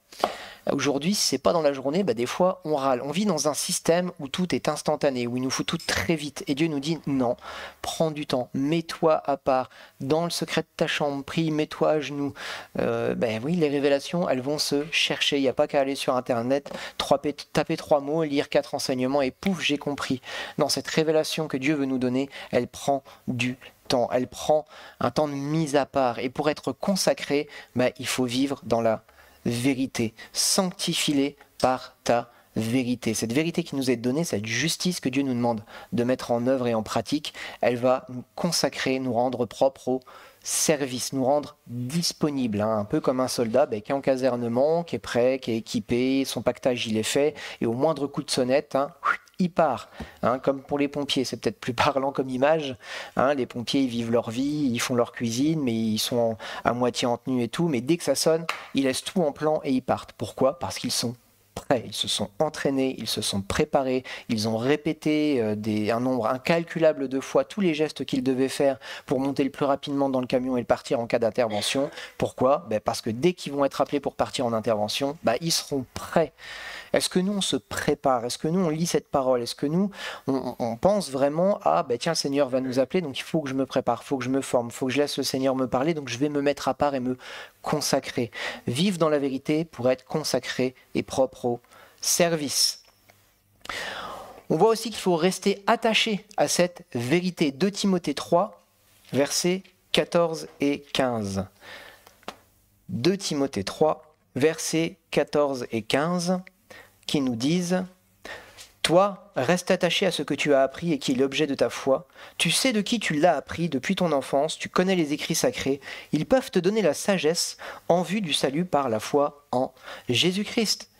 Aujourd'hui, si c'est pas dans la journée, des fois on râle. On vit dans un système où tout est instantané, où il nous faut tout très vite. Et Dieu nous dit non, prends du temps, mets-toi à part, dans le secret de ta chambre, prie, mets-toi à genoux. Oui, les révélations, elles vont se chercher. Il n'y a pas qu'à aller sur Internet, taper 3 mots, lire 4 enseignements et pouf, j'ai compris. Non, cette révélation que Dieu veut nous donner, elle prend du temps. Elle prend un temps de mise à part. Et pour être consacré, il faut vivre dans la vérité, sanctifie-les par ta vérité. Cette vérité qui nous est donnée, cette justice que Dieu nous demande de mettre en œuvre et en pratique, elle va nous consacrer, nous rendre propres au service, nous rendre disponibles, un peu comme un soldat qui est en casernement, qui est prêt, qui est équipé, son pactage il est fait, et au moindre coup de sonnette, il part, comme pour les pompiers, c'est peut-être plus parlant comme image. Les pompiers, ils vivent leur vie, ils font leur cuisine, mais ils sont à moitié en tenue et tout. Mais dès que ça sonne, ils laissent tout en plan et ils partent. Pourquoi? Parce qu'ils sont prêts, ils se sont entraînés, ils se sont préparés, ils ont répété un nombre incalculable de fois tous les gestes qu'ils devaient faire pour monter le plus rapidement dans le camion et partir en cas d'intervention. Pourquoi? Parce que dès qu'ils vont être appelés pour partir en intervention, ils seront prêts. Est-ce que nous, on se prépare? Est-ce que nous, on lit cette parole? Est-ce que nous, on pense vraiment à, tiens, le Seigneur va nous appeler, donc il faut que je me prépare, il faut que je me forme, il faut que je laisse le Seigneur me parler, donc je vais me mettre à part et me consacrer. Vivre dans la vérité pour être consacré et propre au service. On voit aussi qu'il faut rester attaché à cette vérité. 2 Timothée 3, versets 14 et 15. 2 Timothée 3, versets 14 et 15. Qui nous disent « Toi, reste attaché à ce que tu as appris et qui est l'objet de ta foi. Tu sais de qui tu l'as appris depuis ton enfance, tu connais les écrits sacrés. Ils peuvent te donner la sagesse en vue du salut par la foi en Jésus-Christ. »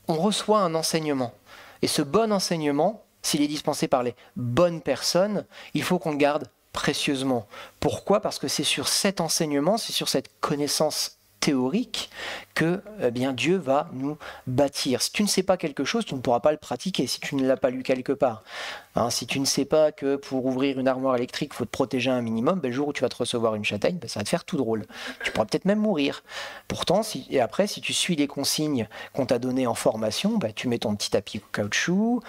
On reçoit un enseignement. Et ce bon enseignement, s'il est dispensé par les bonnes personnes, il faut qu'on le garde précieusement. Pourquoi? Parce que c'est sur cet enseignement, c'est sur cette connaissance théorique que Dieu va nous bâtir. Si tu ne sais pas quelque chose, tu ne pourras pas le pratiquer si tu ne l'as pas lu quelque part. Si tu ne sais pas que pour ouvrir une armoire électrique, il faut te protéger un minimum, le jour où tu vas te recevoir une châtaigne, ça va te faire tout drôle. Tu pourras peut-être même mourir. Pourtant, si tu suis les consignes qu'on t'a données en formation, tu mets ton petit tapis caoutchouc,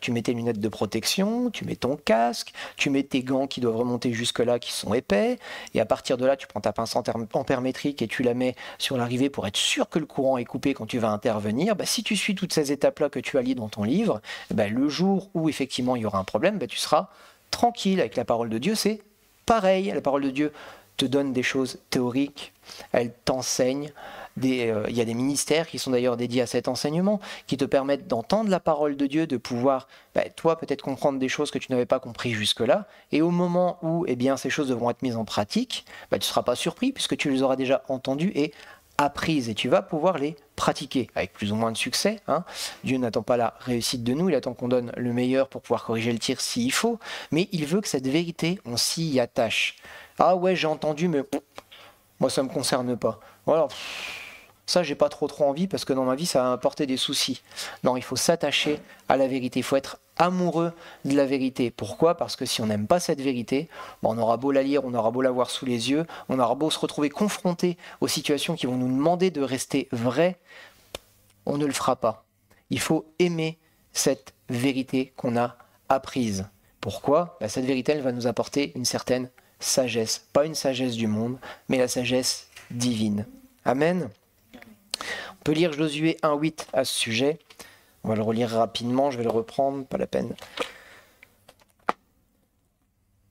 tu mets tes lunettes de protection, tu mets ton casque, tu mets tes gants qui doivent remonter jusque-là, qui sont épais, et à partir de là, tu prends ta pince ampère-métrique et tu la mets sur l'arrivée pour être sûr que le courant est coupé quand tu vas intervenir. Si tu suis toutes ces étapes-là que tu as liées dans ton livre, le jour où effectivement il y aura un problème, tu seras tranquille. Avec la parole de Dieu, c'est pareil. La parole de Dieu te donne des choses théoriques, elle t'enseigne. Il y a des ministères qui sont d'ailleurs dédiés à cet enseignement, qui te permettent d'entendre la parole de Dieu, de pouvoir, toi, peut-être comprendre des choses que tu n'avais pas compris jusque-là, et au moment où ces choses devront être mises en pratique, tu ne seras pas surpris, puisque tu les auras déjà entendues et apprises, et tu vas pouvoir les pratiquer, avec plus ou moins de succès. Dieu n'attend pas la réussite de nous, il attend qu'on donne le meilleur pour pouvoir corriger le tir s'il faut, mais il veut que cette vérité, on s'y attache. Ah ouais, j'ai entendu, mais moi ça ne me concerne pas. Alors, ça, j'ai pas trop envie parce que dans ma vie, ça va m'apporter des soucis. Non, il faut s'attacher à la vérité. Il faut être amoureux de la vérité. Pourquoi? Parce que si on n'aime pas cette vérité, on aura beau la lire, on aura beau la voir sous les yeux, on aura beau se retrouver confronté aux situations qui vont nous demander de rester vrais, on ne le fera pas. Il faut aimer cette vérité qu'on a apprise. Pourquoi? Cette vérité, elle va nous apporter une certaine sagesse. Pas une sagesse du monde, mais la sagesse divine. Amen. On peut lire Josué 1,8 à ce sujet. On va le relire rapidement, je vais le reprendre, pas la peine.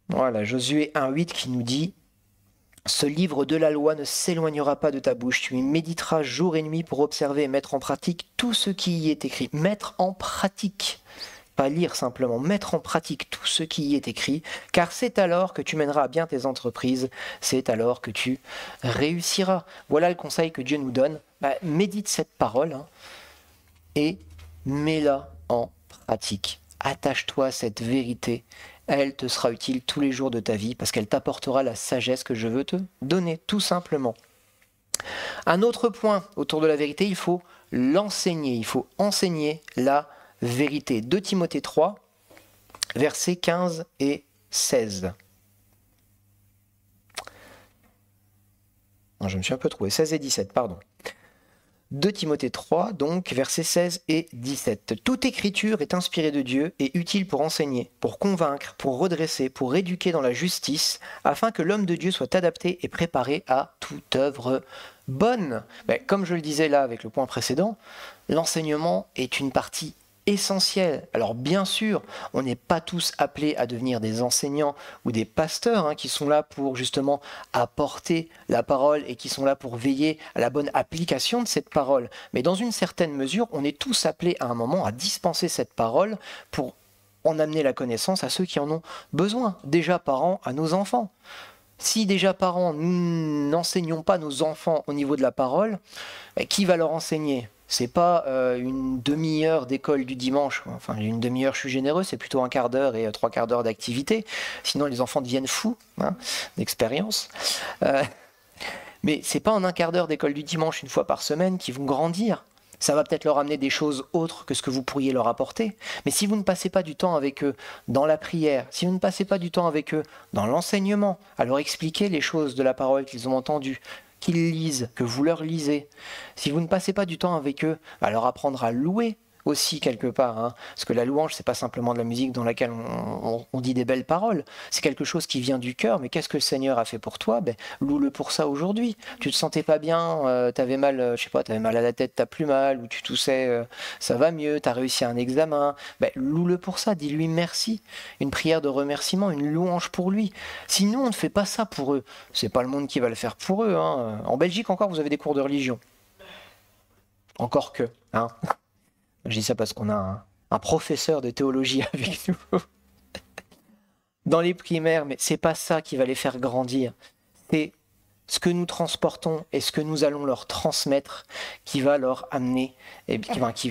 Voilà, Josué 1,8 qui nous dit « Ce livre de la loi ne s'éloignera pas de ta bouche, tu y méditeras jour et nuit pour observer et mettre en pratique tout ce qui y est écrit. » Mettre en pratique. pas lire simplement, mettre en pratique tout ce qui y est écrit, car c'est alors que tu mèneras à bien tes entreprises, c'est alors que tu réussiras. Voilà le conseil que Dieu nous donne. Médite cette parole et mets-la en pratique. Attache-toi à cette vérité. Elle te sera utile tous les jours de ta vie parce qu'elle t'apportera la sagesse que je veux te donner, tout simplement. Un autre point autour de la vérité, il faut l'enseigner. Il faut enseigner la vérité. 2 Timothée 3, versets 15 et 16. Je me suis un peu trouvé. 16 et 17, pardon. 2 Timothée 3, donc, versets 16 et 17. Toute écriture est inspirée de Dieu et utile pour enseigner, pour convaincre, pour redresser, pour éduquer dans la justice, afin que l'homme de Dieu soit adapté et préparé à toute œuvre bonne. Comme je le disais là avec le point précédent, l'enseignement est une partie essentiel. Alors bien sûr, on n'est pas tous appelés à devenir des enseignants ou des pasteurs qui sont là pour justement apporter la parole et qui sont là pour veiller à la bonne application de cette parole. Mais dans une certaine mesure, on est tous appelés à un moment à dispenser cette parole pour en amener la connaissance à ceux qui en ont besoin. Déjà parents, à nos enfants. Si déjà parents, nous n'enseignons pas nos enfants au niveau de la parole, qui va leur enseigner ? C'est pas une demi-heure d'école du dimanche, enfin une demi-heure je suis généreux, c'est plutôt un quart d'heure et 3/4 d'heure d'activité, sinon les enfants deviennent fous d'expérience. Mais c'est pas en un quart d'heure d'école du dimanche une fois par semaine qu'ils vont grandir. Ça va peut-être leur amener des choses autres que ce que vous pourriez leur apporter. Mais si vous ne passez pas du temps avec eux dans la prière, si vous ne passez pas du temps avec eux dans l'enseignement, à leur expliquer les choses de la parole qu'ils ont entendues, qu'ils lisent, que vous leur lisez, si vous ne passez pas du temps avec eux, à leur apprendre à louer aussi quelque part, parce que la louange, c'est pas simplement de la musique dans laquelle on dit des belles paroles, c'est quelque chose qui vient du cœur. Mais qu'est-ce que le Seigneur a fait pour toi ? Loue-le pour ça aujourd'hui. Tu te sentais pas bien, t'avais mal, je sais pas, t'avais mal à la tête, t'as plus mal, ou tu toussais, ça va mieux, t'as réussi à un examen, loue-le pour ça, dis-lui merci, une prière de remerciement, une louange pour lui. Si nous on ne fait pas ça pour eux, c'est pas le monde qui va le faire pour eux. En Belgique encore, vous avez des cours de religion, encore que, Je dis ça parce qu'on a un professeur de théologie avec nous dans les primaires, mais c'est pas ça qui va les faire grandir. C'est ce que nous transportons et ce que nous allons leur transmettre qui va leur amener,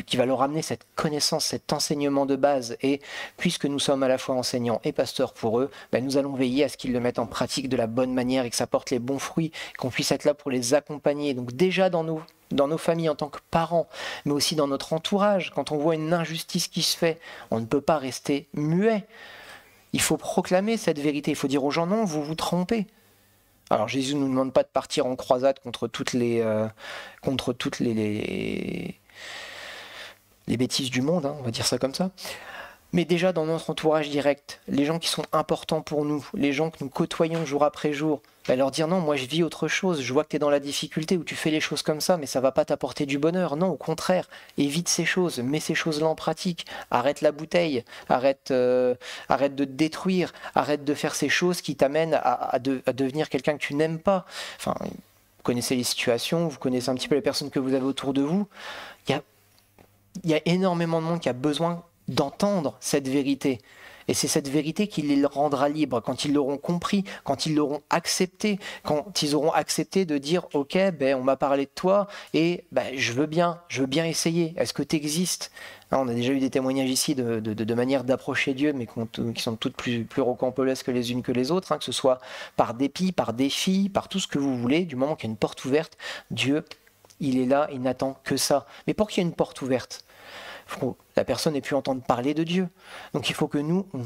qui va leur amener cette connaissance, cet enseignement de base. Et puisque nous sommes à la fois enseignants et pasteurs pour eux, nous allons veiller à ce qu'ils le mettent en pratique de la bonne manière et que ça porte les bons fruits, qu'on puisse être là pour les accompagner. Donc déjà dans nos familles en tant que parents, mais aussi dans notre entourage, quand on voit une injustice qui se fait, on ne peut pas rester muet. Il faut proclamer cette vérité, il faut dire aux gens non, vous vous trompez. Alors Jésus ne nous demande pas de partir en croisade contre toutes les bêtises du monde, on va dire ça comme ça. Mais déjà dans notre entourage direct, les gens qui sont importants pour nous, les gens que nous côtoyons jour après jour, leur dire non, moi je vis autre chose, je vois que tu es dans la difficulté ou tu fais les choses comme ça, mais ça va pas t'apporter du bonheur. Non, au contraire, évite ces choses, mets ces choses-là en pratique, arrête la bouteille, arrête de te détruire, arrête de faire ces choses qui t'amènent à devenir quelqu'un que tu n'aimes pas. Enfin, vous connaissez les situations, vous connaissez un petit peu les personnes que vous avez autour de vous. Il y a énormément de monde qui a besoin d'entendre cette vérité. Et c'est cette vérité qui les rendra libres, quand ils l'auront compris, quand ils l'auront accepté, quand ils auront accepté de dire « Ok, on m'a parlé de toi et je veux bien essayer. Est-ce que tu existes ?» On a déjà eu des témoignages ici de manière d'approcher Dieu, mais qui sont toutes plus rocambolesques les unes que les autres, que ce soit par dépit, par défi, par tout ce que vous voulez. Du moment qu'il y a une porte ouverte, Dieu, il est là, il n'attend que ça. Mais pour qu'il y ait une porte ouverte, la personne ait pu entendre parler de Dieu. Donc il faut que nous, on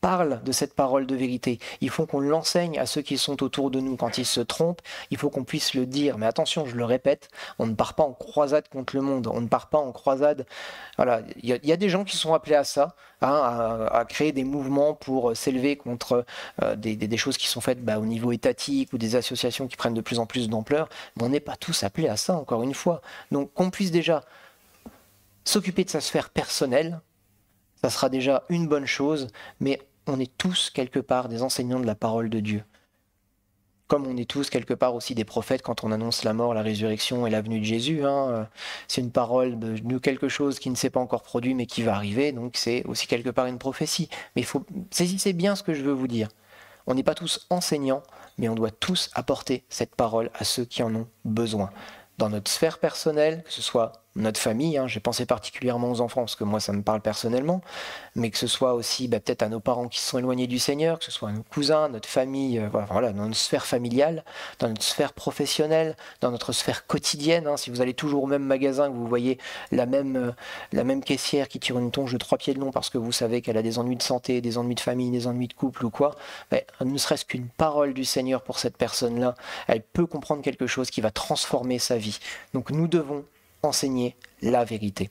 parle de cette parole de vérité. Il faut qu'on l'enseigne à ceux qui sont autour de nous. Quand ils se trompent, il faut qu'on puisse le dire. Mais attention, je le répète, on ne part pas en croisade contre le monde. On ne part pas en croisade. Voilà, il y a des gens qui sont appelés à ça, à créer des mouvements pour s'élever contre des choses qui sont faites au niveau étatique ou des associations qui prennent de plus en plus d'ampleur. Mais on n'est pas tous appelés à ça, encore une fois. Donc qu'on puisse déjà s'occuper de sa sphère personnelle, ça sera déjà une bonne chose, mais on est tous quelque part des enseignants de la parole de Dieu. comme on est tous quelque part aussi des prophètes quand on annonce la mort, la résurrection et la venue de Jésus. C'est une parole de quelque chose qui ne s'est pas encore produit mais qui va arriver, donc c'est aussi quelque part une prophétie. Mais saisissez bien ce que je veux vous dire. On n'est pas tous enseignants, mais on doit tous apporter cette parole à ceux qui en ont besoin. Dans notre sphère personnelle, que ce soit notre famille, j'ai pensé particulièrement aux enfants, parce que moi ça me parle personnellement, mais que ce soit aussi peut-être à nos parents qui se sont éloignés du Seigneur, que ce soit à nos cousins, notre famille, voilà, dans notre sphère familiale, dans notre sphère professionnelle, dans notre sphère quotidienne. Si vous allez toujours au même magasin, que vous voyez la même caissière qui tire une tonge de 3 pieds de long parce que vous savez qu'elle a des ennuis de santé, des ennuis de famille, des ennuis de couple ou quoi, ne serait-ce qu'une parole du Seigneur pour cette personne-là, elle peut comprendre quelque chose qui va transformer sa vie. Donc nous devons enseigner la vérité.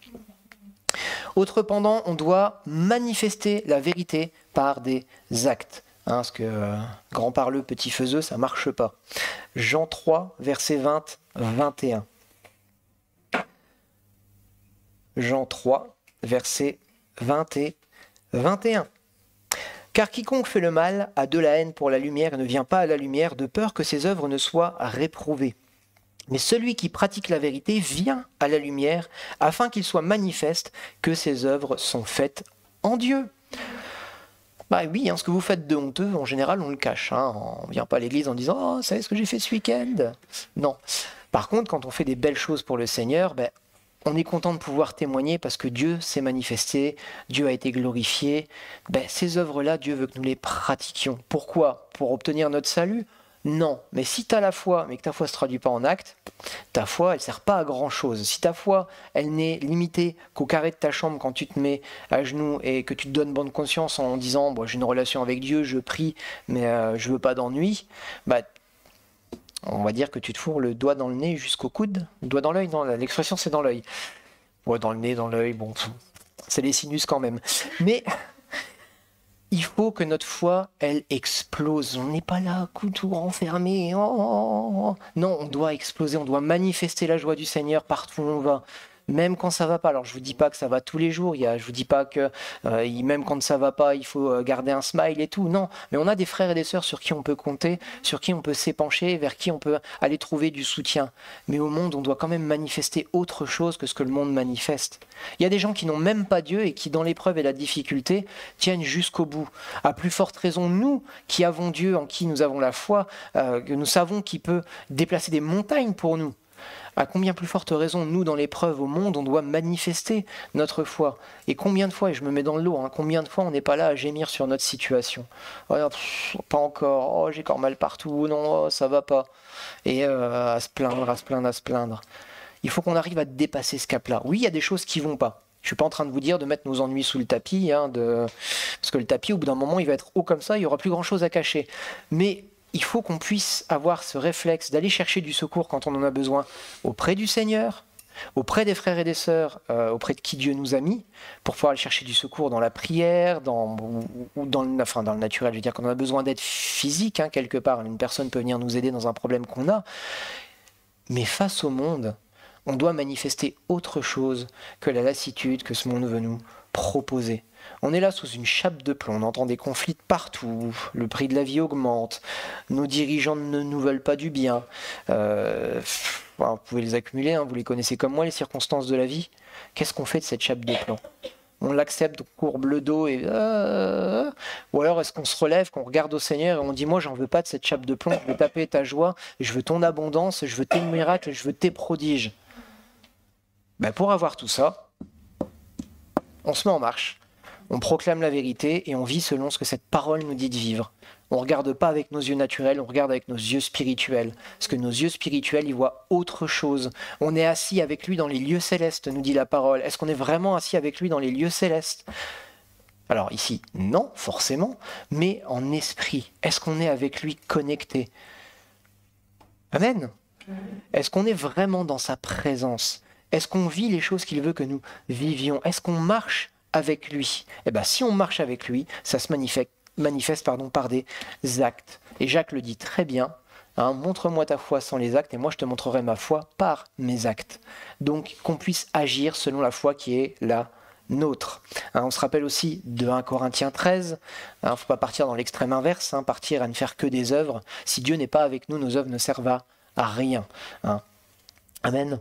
Autre pendant, on doit manifester la vérité par des actes. Parce que grand parleux, petit faiseux, ça ne marche pas. Jean 3, versets 20, 21. Jean 3, versets 20 et 21. Car quiconque fait le mal a de la haine pour la lumière et ne vient pas à la lumière de peur que ses œuvres ne soient réprouvées. Mais celui qui pratique la vérité vient à la lumière afin qu'il soit manifeste que ses œuvres sont faites en Dieu. Oui, ce que vous faites de honteux, en général, on le cache. On ne vient pas à l'église en disant « Oh, vous savez ce que j'ai fait ce week-end ?» Non. Par contre, quand on fait des belles choses pour le Seigneur, on est content de pouvoir témoigner parce que Dieu s'est manifesté, Dieu a été glorifié. Ces œuvres-là, Dieu veut que nous les pratiquions. Pourquoi? Pour obtenir notre salut? Non, mais si tu as la foi, mais que ta foi ne se traduit pas en acte, ta foi, elle ne sert pas à grand-chose. Si ta foi, elle n'est limitée qu'au carré de ta chambre quand tu te mets à genoux et que tu te donnes bonne conscience en disant « j'ai une relation avec Dieu, je prie, mais je ne veux pas d'ennui », on va dire que tu te fourres le doigt dans le nez jusqu'au coude. Le doigt dans l'œil, non, l'expression c'est dans l'œil. Ouais, dans le nez, dans l'œil, bon, c'est les sinus quand même. Mais il faut que notre foi, elle explose. On n'est pas là, tout renfermé. Non, on doit exploser, on doit manifester la joie du Seigneur partout où on va. Même quand ça va pas. Alors je vous dis pas que ça va tous les jours. Je vous dis pas que même quand ça va pas, il faut garder un smile et tout. Non, mais on a des frères et des sœurs sur qui on peut compter, sur qui on peut s'épancher, vers qui on peut aller trouver du soutien. Mais au monde, on doit quand même manifester autre chose que ce que le monde manifeste. Il y a des gens qui n'ont même pas Dieu et qui, dans l'épreuve et la difficulté, tiennent jusqu'au bout. À plus forte raison, nous qui avons Dieu, en qui nous avons la foi, que nous savons qu'il peut déplacer des montagnes pour nous. À combien plus forte raison, nous, dans l'épreuve au monde, on doit manifester notre foi. Et combien de fois, et je me mets dans le lot, combien de fois on n'est pas là à gémir sur notre situation. Oh, pas encore, oh, j'ai encore mal partout, non, oh, ça va pas. Et à se plaindre, à se plaindre, à se plaindre. Il faut qu'on arrive à dépasser ce cap-là. Oui, il y a des choses qui vont pas. Je suis pas en train de vous dire de mettre nos ennuis sous le tapis, parce que le tapis, au bout d'un moment, il va être haut comme ça, il n'y aura plus grand-chose à cacher. Mais il faut qu'on puisse avoir ce réflexe d'aller chercher du secours quand on en a besoin auprès du Seigneur, auprès des frères et des sœurs, auprès de qui Dieu nous a mis, pour pouvoir aller chercher du secours dans la prière, ou dans le naturel. Je veux dire, quand on a besoin d'aide physique, quelque part, une personne peut venir nous aider dans un problème qu'on a. Mais face au monde, on doit manifester autre chose que la lassitude que ce monde veut nous proposer. On est là sous une chape de plomb, on entend des conflits de partout, le prix de la vie augmente, nos dirigeants ne nous veulent pas du bien. Vous pouvez les accumuler, vous les connaissez comme moi, les circonstances de la vie. Qu'est-ce qu'on fait de cette chape de plomb? On l'accepte, on courbe le dos, ou alors est-ce qu'on se relève, qu'on regarde au Seigneur et on dit « Moi, j'en veux pas de cette chape de plomb, je veux taper ta joie, je veux ton abondance, je veux tes miracles, je veux tes prodiges. » Pour avoir tout ça, on se met en marche. On proclame la vérité et on vit selon ce que cette parole nous dit de vivre. On ne regarde pas avec nos yeux naturels, on regarde avec nos yeux spirituels. Parce que nos yeux spirituels, ils voient autre chose. On est assis avec lui dans les lieux célestes, nous dit la parole. Est-ce qu'on est vraiment assis avec lui dans les lieux célestes? Alors ici, non, forcément, mais en esprit. Est-ce qu'on est avec lui connecté? Amen. Est-ce qu'on est vraiment dans sa présence? Est-ce qu'on vit les choses qu'il veut que nous vivions? Est-ce qu'on marche avec lui? Si on marche avec lui, ça se manifeste par des actes. Et Jacques le dit très bien, montre-moi ta foi sans les actes et moi je te montrerai ma foi par mes actes. Donc qu'on puisse agir selon la foi qui est la nôtre. On se rappelle aussi de 1 Corinthiens 13, il ne faut pas partir dans l'extrême inverse, partir à ne faire que des œuvres. Si Dieu n'est pas avec nous, nos œuvres ne servent à rien. Amen.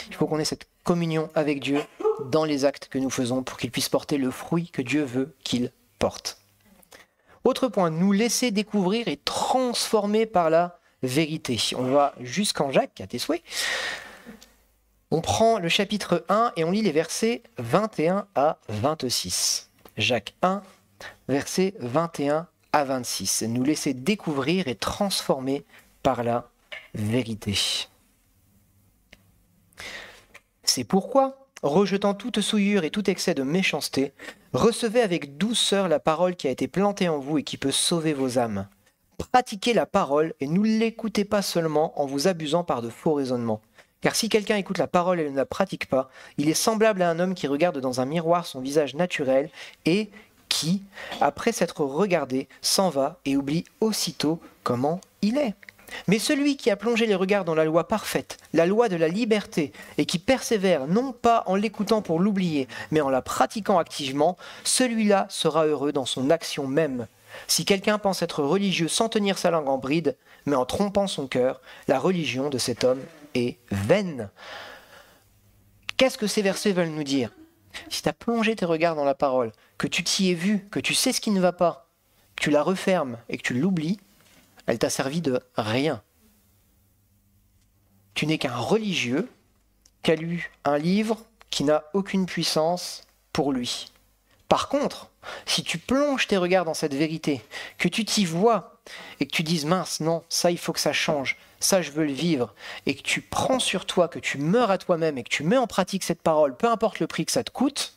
Il faut qu'on ait cette communion avec Dieu dans les actes que nous faisons pour qu'il puisse porter le fruit que Dieu veut qu'il porte. Autre point, nous laisser découvrir et transformer par la vérité. On va jusqu'en Jacques, à tes souhaits. On prend le chapitre 1 et on lit les versets 21 à 26. Jacques 1, versets 21 à 26. Nous laisser découvrir et transformer par la vérité. C'est pourquoi, rejetant toute souillure et tout excès de méchanceté, recevez avec douceur la parole qui a été plantée en vous et qui peut sauver vos âmes. Pratiquez la parole et ne l'écoutez pas seulement en vous abusant par de faux raisonnements. Car si quelqu'un écoute la parole et ne la pratique pas, il est semblable à un homme qui regarde dans un miroir son visage naturel et qui, après s'être regardé, s'en va et oublie aussitôt comment il est. Mais celui qui a plongé les regards dans la loi parfaite, la loi de la liberté, et qui persévère non pas en l'écoutant pour l'oublier, mais en la pratiquant activement, celui-là sera heureux dans son action même. Si quelqu'un pense être religieux sans tenir sa langue en bride, mais en trompant son cœur, la religion de cet homme est vaine. Qu'est-ce que ces versets veulent nous dire? Si tu as plongé tes regards dans la parole, que tu t'y es vu, que tu sais ce qui ne va pas, que tu la refermes et que tu l'oublies, elle t'a servi de rien. Tu n'es qu'un religieux qui a lu un livre qui n'a aucune puissance pour lui. Par contre, si tu plonges tes regards dans cette vérité, que tu t'y vois et que tu dises « mince, non, ça il faut que ça change, ça je veux le vivre » et que tu prends sur toi, que tu meurs à toi-même et que tu mets en pratique cette parole, peu importe le prix que ça te coûte,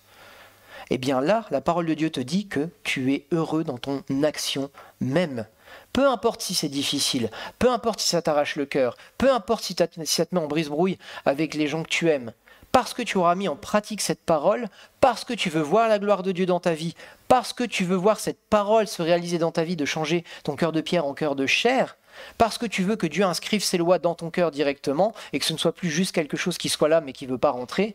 eh bien là, la parole de Dieu te dit que tu es heureux dans ton action même. Peu importe si c'est difficile, peu importe si ça t'arrache le cœur, peu importe si ça te met en brise-brouille avec les gens que tu aimes, parce que tu auras mis en pratique cette parole, parce que tu veux voir la gloire de Dieu dans ta vie, parce que tu veux voir cette parole se réaliser dans ta vie, de changer ton cœur de pierre en cœur de chair, parce que tu veux que Dieu inscrive ses lois dans ton cœur directement et que ce ne soit plus juste quelque chose qui soit là mais qui ne veut pas rentrer,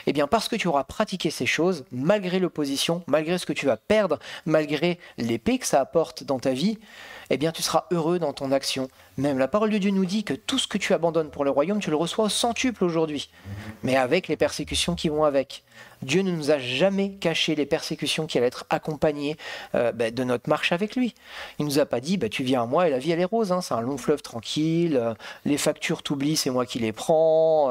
eh bien parce que tu auras pratiqué ces choses, malgré l'opposition, malgré ce que tu vas perdre, malgré l'épée que ça apporte dans ta vie, eh bien tu seras heureux dans ton action. Même la parole de Dieu nous dit que tout ce que tu abandonnes pour le royaume, tu le reçois au centuple aujourd'hui, mais avec les persécutions qui vont avec. Dieu ne nous a jamais caché les persécutions qui allaient être accompagnées de notre marche avec lui. Il ne nous a pas dit tu viens à moi et la vie elle est rose, c'est un long fleuve tranquille, les factures t'oublies, c'est moi qui les prends,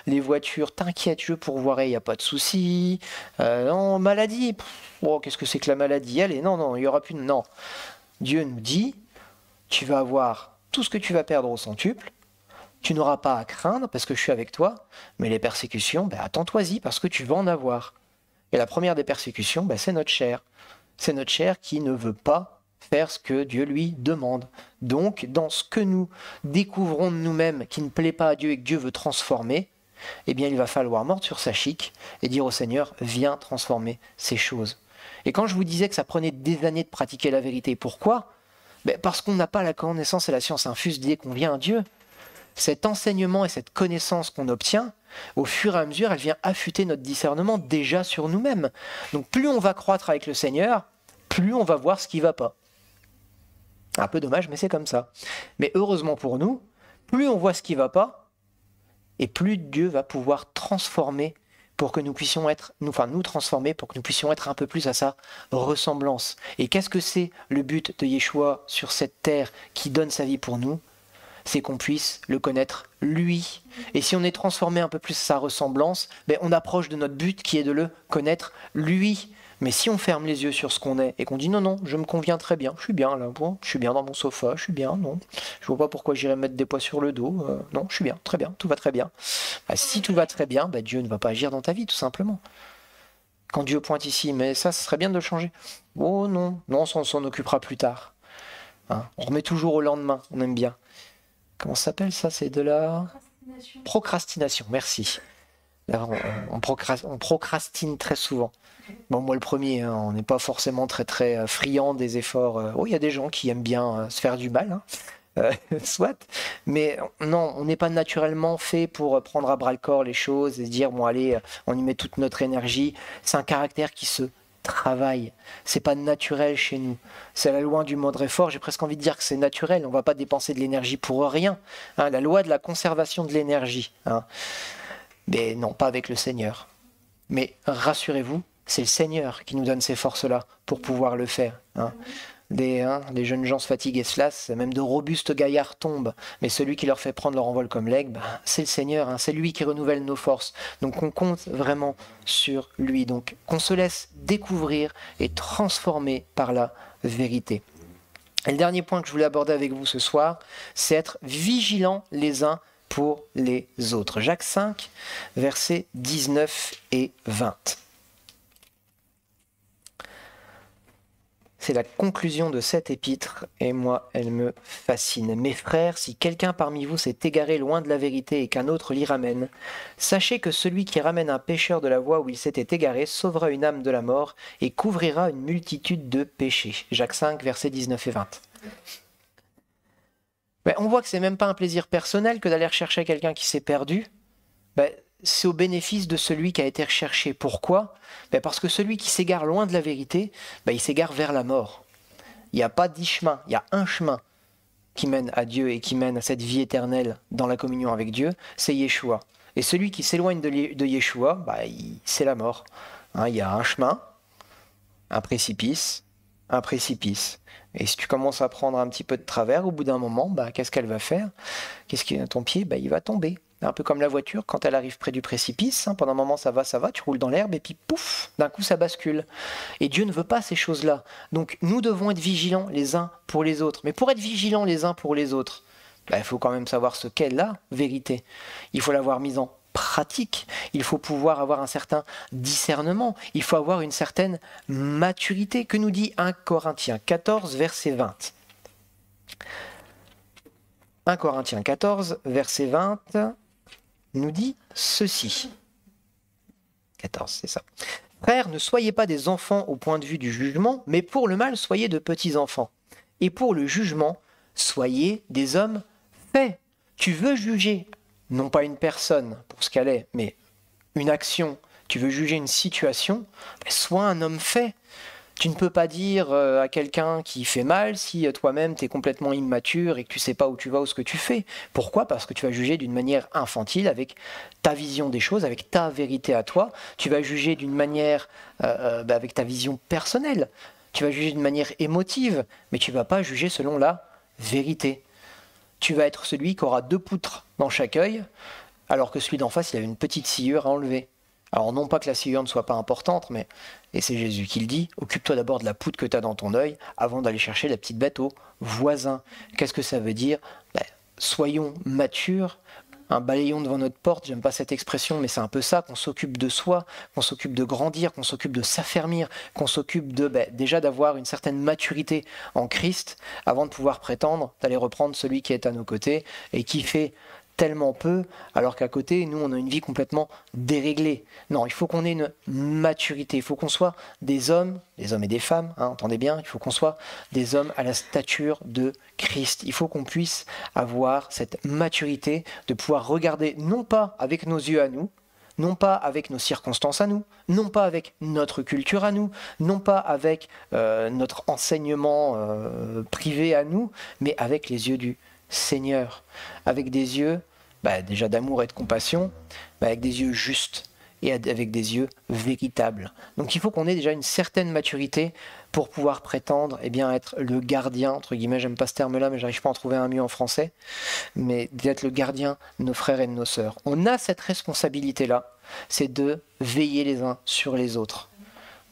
les voitures t'inquiète, je pourvoirai, il n'y a pas de souci, non, maladie, qu'est-ce que c'est que la maladie? Allez, non, il n'y aura plus de... Non. Dieu nous dit, tu vas avoir tout ce que tu vas perdre au centuple, tu n'auras pas à craindre parce que je suis avec toi, mais les persécutions, attends-toi-y parce que tu vas en avoir. Et la première des persécutions, c'est notre chair. C'est notre chair qui ne veut pas faire ce que Dieu lui demande. Donc, dans ce que nous découvrons de nous-mêmes qui ne plaît pas à Dieu et que Dieu veut transformer, eh bien, il va falloir mordre sur sa chique et dire au Seigneur, viens transformer ces choses. Et quand je vous disais que ça prenait des années de pratiquer la vérité, pourquoi? Parce qu'on n'a pas la connaissance et la science infuse dès qu'on vient à Dieu. Cet enseignement et cette connaissance qu'on obtient, au fur et à mesure, elle vient affûter notre discernement déjà sur nous-mêmes. Donc plus on va croître avec le Seigneur, plus on va voir ce qui ne va pas. Un peu dommage, mais c'est comme ça. Mais heureusement pour nous, plus on voit ce qui ne va pas, et plus Dieu va pouvoir transformer pour que nous puissions nous transformer pour que nous puissions être un peu plus à sa ressemblance. Et qu'est-ce que c'est le but de Yeshua sur cette terre qui donne sa vie pour nous? C'est qu'on puisse le connaître lui. Et si on est transformé un peu plus à sa ressemblance, on approche de notre but qui est de le connaître lui. Mais si on ferme les yeux sur ce qu'on est et qu'on dit non, je me conviens très bien, je suis bien là, je suis bien dans mon sofa, je suis bien, non, je vois pas pourquoi j'irais mettre des poids sur le dos, non, je suis bien, très bien, tout va très bien. Si tout va très bien, Dieu ne va pas agir dans ta vie, tout simplement. Quand Dieu pointe ici, mais ça serait bien de le changer. Oh non, on s'en occupera plus tard. On remet toujours au lendemain, on aime bien. Comment ça s'appelle ça? C'est de la procrastination, merci. Là, on procrastine très souvent. Bon, moi le premier, on n'est pas forcément très friand des efforts. Il y a des gens qui aiment bien se faire du mal, soit, mais non, on n'est pas naturellement fait pour prendre à bras le corps les choses et se dire, bon allez, on y met toute notre énergie. C'est un caractère qui se travaille. C'est pas naturel chez nous. C'est la loi du mode fort. J'ai presque envie de dire que c'est naturel. On va pas dépenser de l'énergie pour rien. Hein, la loi de la conservation de l'énergie. Hein. Mais non, pas avec le Seigneur. Mais rassurez-vous, c'est le Seigneur qui nous donne ces forces-là pour pouvoir le faire. Hein. Les jeunes gens se fatiguent et se lassent, même de robustes gaillards tombent, mais celui qui leur fait prendre leur envol comme l'aigle, c'est le Seigneur, hein, c'est lui qui renouvelle nos forces. Donc on compte vraiment sur lui. Donc qu'on se laisse découvrir et transformer par la vérité. Et le dernier point que je voulais aborder avec vous ce soir, c'est être vigilants les uns pour les autres. Jacques 5, versets 19 et 20. C'est la conclusion de cette épître, et moi, elle me fascine. Mes frères, si quelqu'un parmi vous s'est égaré loin de la vérité et qu'un autre l'y ramène, sachez que celui qui ramène un pécheur de la voie où il s'était égaré sauvera une âme de la mort et couvrira une multitude de péchés. Jacques 5, versets 19 et 20. Ben, on voit que c'est même pas un plaisir personnel que d'aller rechercher quelqu'un qui s'est perdu. Ben, c'est au bénéfice de celui qui a été recherché. Pourquoi? Ben parce que celui qui s'égare loin de la vérité, ben il s'égare vers la mort. Il n'y a pas 10 chemins, il y a un chemin qui mène à Dieu et qui mène à cette vie éternelle dans la communion avec Dieu, c'est Yeshua. Et celui qui s'éloigne de Yeshua, ben, c'est la mort. Hein, il y a un chemin, un précipice, un précipice. Et si tu commences à prendre un petit peu de travers, au bout d'un moment, ben, qu'est-ce qu'elle va faire? Qu'est-ce qui est à ton pied? Ben, il va tomber. Un peu comme la voiture, quand elle arrive près du précipice, hein, pendant un moment ça va, tu roules dans l'herbe et puis pouf, d'un coup ça bascule. Et Dieu ne veut pas ces choses-là. Donc nous devons être vigilants les uns pour les autres. Mais pour être vigilants les uns pour les autres, il faut quand même savoir ce qu'est la vérité. Il faut l'avoir mise en pratique. Il faut pouvoir avoir un certain discernement. Il faut avoir une certaine maturité. Que nous dit 1 Corinthiens 14, verset 20 ? 1 Corinthiens 14, verset 20... nous dit ceci. 14, c'est ça. Frères, ne soyez pas des enfants au point de vue du jugement, mais pour le mal, soyez de petits enfants. Et pour le jugement, soyez des hommes faits. Tu veux juger, non pas une personne pour ce qu'elle est, mais une action. Tu veux juger une situation, sois un homme fait. Tu ne peux pas dire à quelqu'un qui fait mal si toi-même tu es complètement immature et que tu ne sais pas où tu vas ou ce que tu fais. Pourquoi? Parce que tu vas juger d'une manière infantile avec ta vision des choses, avec ta vérité à toi. Tu vas juger d'une manière avec ta vision personnelle. Tu vas juger d'une manière émotive, mais tu ne vas pas juger selon la vérité. Tu vas être celui qui aura 2 poutres dans chaque œil, alors que celui d'en face, il a une petite sciure à enlever. Alors non pas que la sciure ne soit pas importante, mais, et c'est Jésus qui le dit, occupe-toi d'abord de la poutre que tu as dans ton œil avant d'aller chercher la petite bête au voisin. Qu'est-ce que ça veut dire? Soyons matures, balayons devant notre porte, j'aime pas cette expression, mais c'est un peu ça, qu'on s'occupe de soi, qu'on s'occupe de grandir, qu'on s'occupe de s'affermir, qu'on s'occupe de déjà d'avoir une certaine maturité en Christ avant de pouvoir prétendre d'aller reprendre celui qui est à nos côtés et qui fait tellement peu, alors qu'à côté, nous, on a une vie complètement déréglée. Non, il faut qu'on ait une maturité, il faut qu'on soit des hommes et des femmes, hein, entendez bien, il faut qu'on soit des hommes à la stature de Christ. Il faut qu'on puisse avoir cette maturité de pouvoir regarder, non pas avec nos yeux à nous, non pas avec nos circonstances à nous, non pas avec notre culture à nous, non pas avec notre enseignement privé à nous, mais avec les yeux du Seigneur, avec des yeux déjà d'amour et de compassion, mais avec des yeux justes et avec des yeux véritables. Donc il faut qu'on ait déjà une certaine maturité pour pouvoir prétendre être le gardien, entre guillemets, j'aime pas ce terme-là, mais j'arrive pas à en trouver un mieux en français, mais d'être le gardien de nos frères et de nos sœurs. On a cette responsabilité-là, c'est de veiller les uns sur les autres,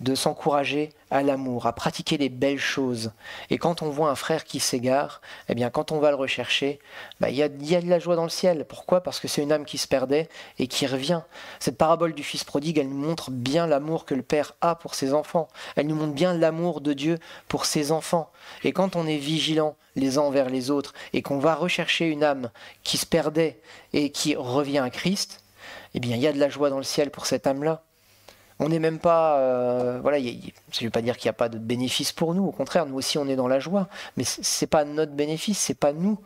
de s'encourager à l'amour, à pratiquer les belles choses. Et quand on voit un frère qui s'égare, quand on va le rechercher, il y a de la joie dans le ciel. Pourquoi? Parce que c'est une âme qui se perdait et qui revient. Cette parabole du fils prodigue, elle nous montre bien l'amour que le Père a pour ses enfants. Elle nous montre bien l'amour de Dieu pour ses enfants. Et quand on est vigilant les uns envers les autres et qu'on va rechercher une âme qui se perdait et qui revient à Christ, il y a de la joie dans le ciel pour cette âme-là. On n'est même pas... voilà, je ne veux pas dire qu'il n'y a pas de bénéfice pour nous. Au contraire, nous aussi, on est dans la joie. Mais ce n'est pas notre bénéfice, ce n'est pas nous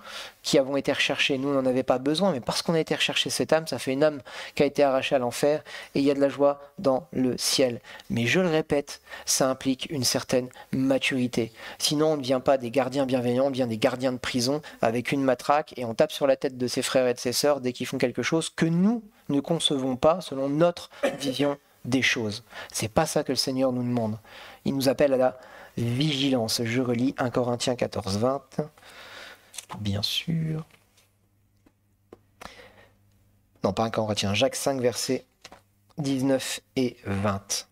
qui avons été recherchés. Nous, on n'en avait pas besoin. Mais parce qu'on a été recherché cette âme, ça fait une âme qui a été arrachée à l'enfer. Et il y a de la joie dans le ciel. Mais je le répète, ça implique une certaine maturité. Sinon, on ne devient pas des gardiens bienveillants, on devient des gardiens de prison avec une matraque. Et on tape sur la tête de ses frères et de ses sœurs dès qu'ils font quelque chose que nous ne concevons pas selon notre vision des choses. C'est pas ça que le Seigneur nous demande. Il nous appelle à la vigilance. Je relis 1 Corinthiens 14, 20. Bien sûr. Non, pas 1 Corinthiens, Jacques 5, versets 19 et 20.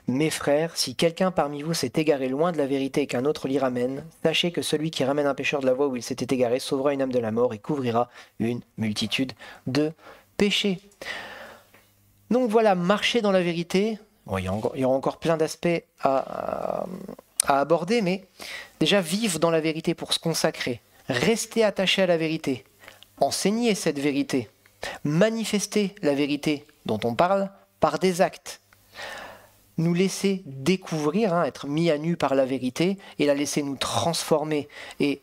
Mes frères, si quelqu'un parmi vous s'est égaré loin de la vérité et qu'un autre l'y ramène, sachez que celui qui ramène un pécheur de la voie où il s'était égaré sauvera une âme de la mort et couvrira une multitude de péchés. Donc voilà, marcher dans la vérité. Bon, il y aura encore plein d'aspects à aborder, mais déjà vivre dans la vérité pour se consacrer, rester attaché à la vérité, enseigner cette vérité, manifester la vérité dont on parle par des actes, nous laisser découvrir, être mis à nu par la vérité et la laisser nous transformer. Et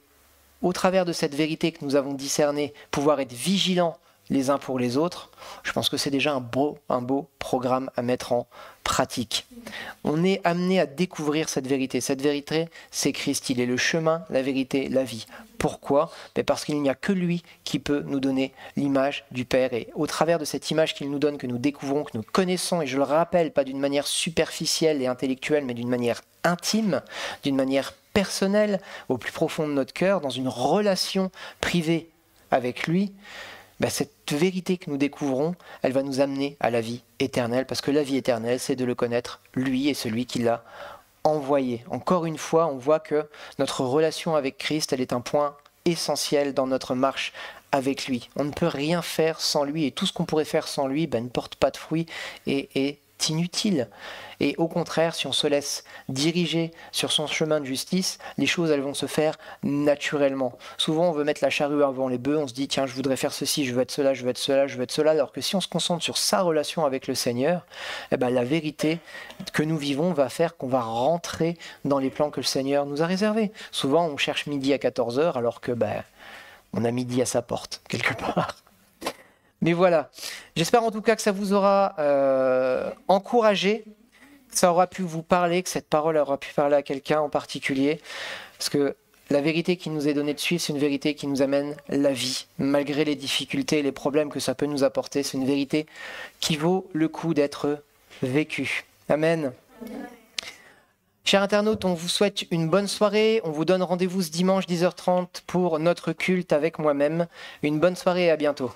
au travers de cette vérité que nous avons discernée, pouvoir être vigilants les uns pour les autres, je pense que c'est déjà un beau programme à mettre en pratique. On est amené à découvrir cette vérité. Cette vérité, c'est Christ. Il est le chemin, la vérité, la vie. Pourquoi ? Parce qu'il n'y a que lui qui peut nous donner l'image du Père. Et au travers de cette image qu'il nous donne, que nous découvrons, que nous connaissons, et je le rappelle, pas d'une manière superficielle et intellectuelle, mais d'une manière intime, d'une manière personnelle, au plus profond de notre cœur, dans une relation privée avec lui, cette vérité que nous découvrons, elle va nous amener à la vie éternelle, parce que la vie éternelle, c'est de le connaître, lui et celui qui l'a envoyé. Encore une fois, on voit que notre relation avec Christ, elle est un point essentiel dans notre marche avec lui. On ne peut rien faire sans lui, et tout ce qu'on pourrait faire sans lui ne porte pas de fruits et est inutile. Et au contraire, si on se laisse diriger sur son chemin de justice, les choses elles vont se faire naturellement. Souvent on veut mettre la charrue avant les bœufs, on se dit tiens je voudrais faire ceci, je veux être cela, je veux être cela, je veux être cela, alors que si on se concentre sur sa relation avec le Seigneur, la vérité que nous vivons va faire qu'on va rentrer dans les plans que le Seigneur nous a réservés. Souvent on cherche midi à 14h alors que on a midi à sa porte quelque part. Mais voilà, j'espère en tout cas que ça vous aura encouragé, que ça aura pu vous parler, que cette parole aura pu parler à quelqu'un en particulier, parce que la vérité qui nous est donnée de suivre, c'est une vérité qui nous amène la vie, malgré les difficultés et les problèmes que ça peut nous apporter. C'est une vérité qui vaut le coup d'être vécue. Amen. Chers internautes, on vous souhaite une bonne soirée. On vous donne rendez-vous ce dimanche 10h30 pour notre culte avec moi-même. Une bonne soirée et à bientôt.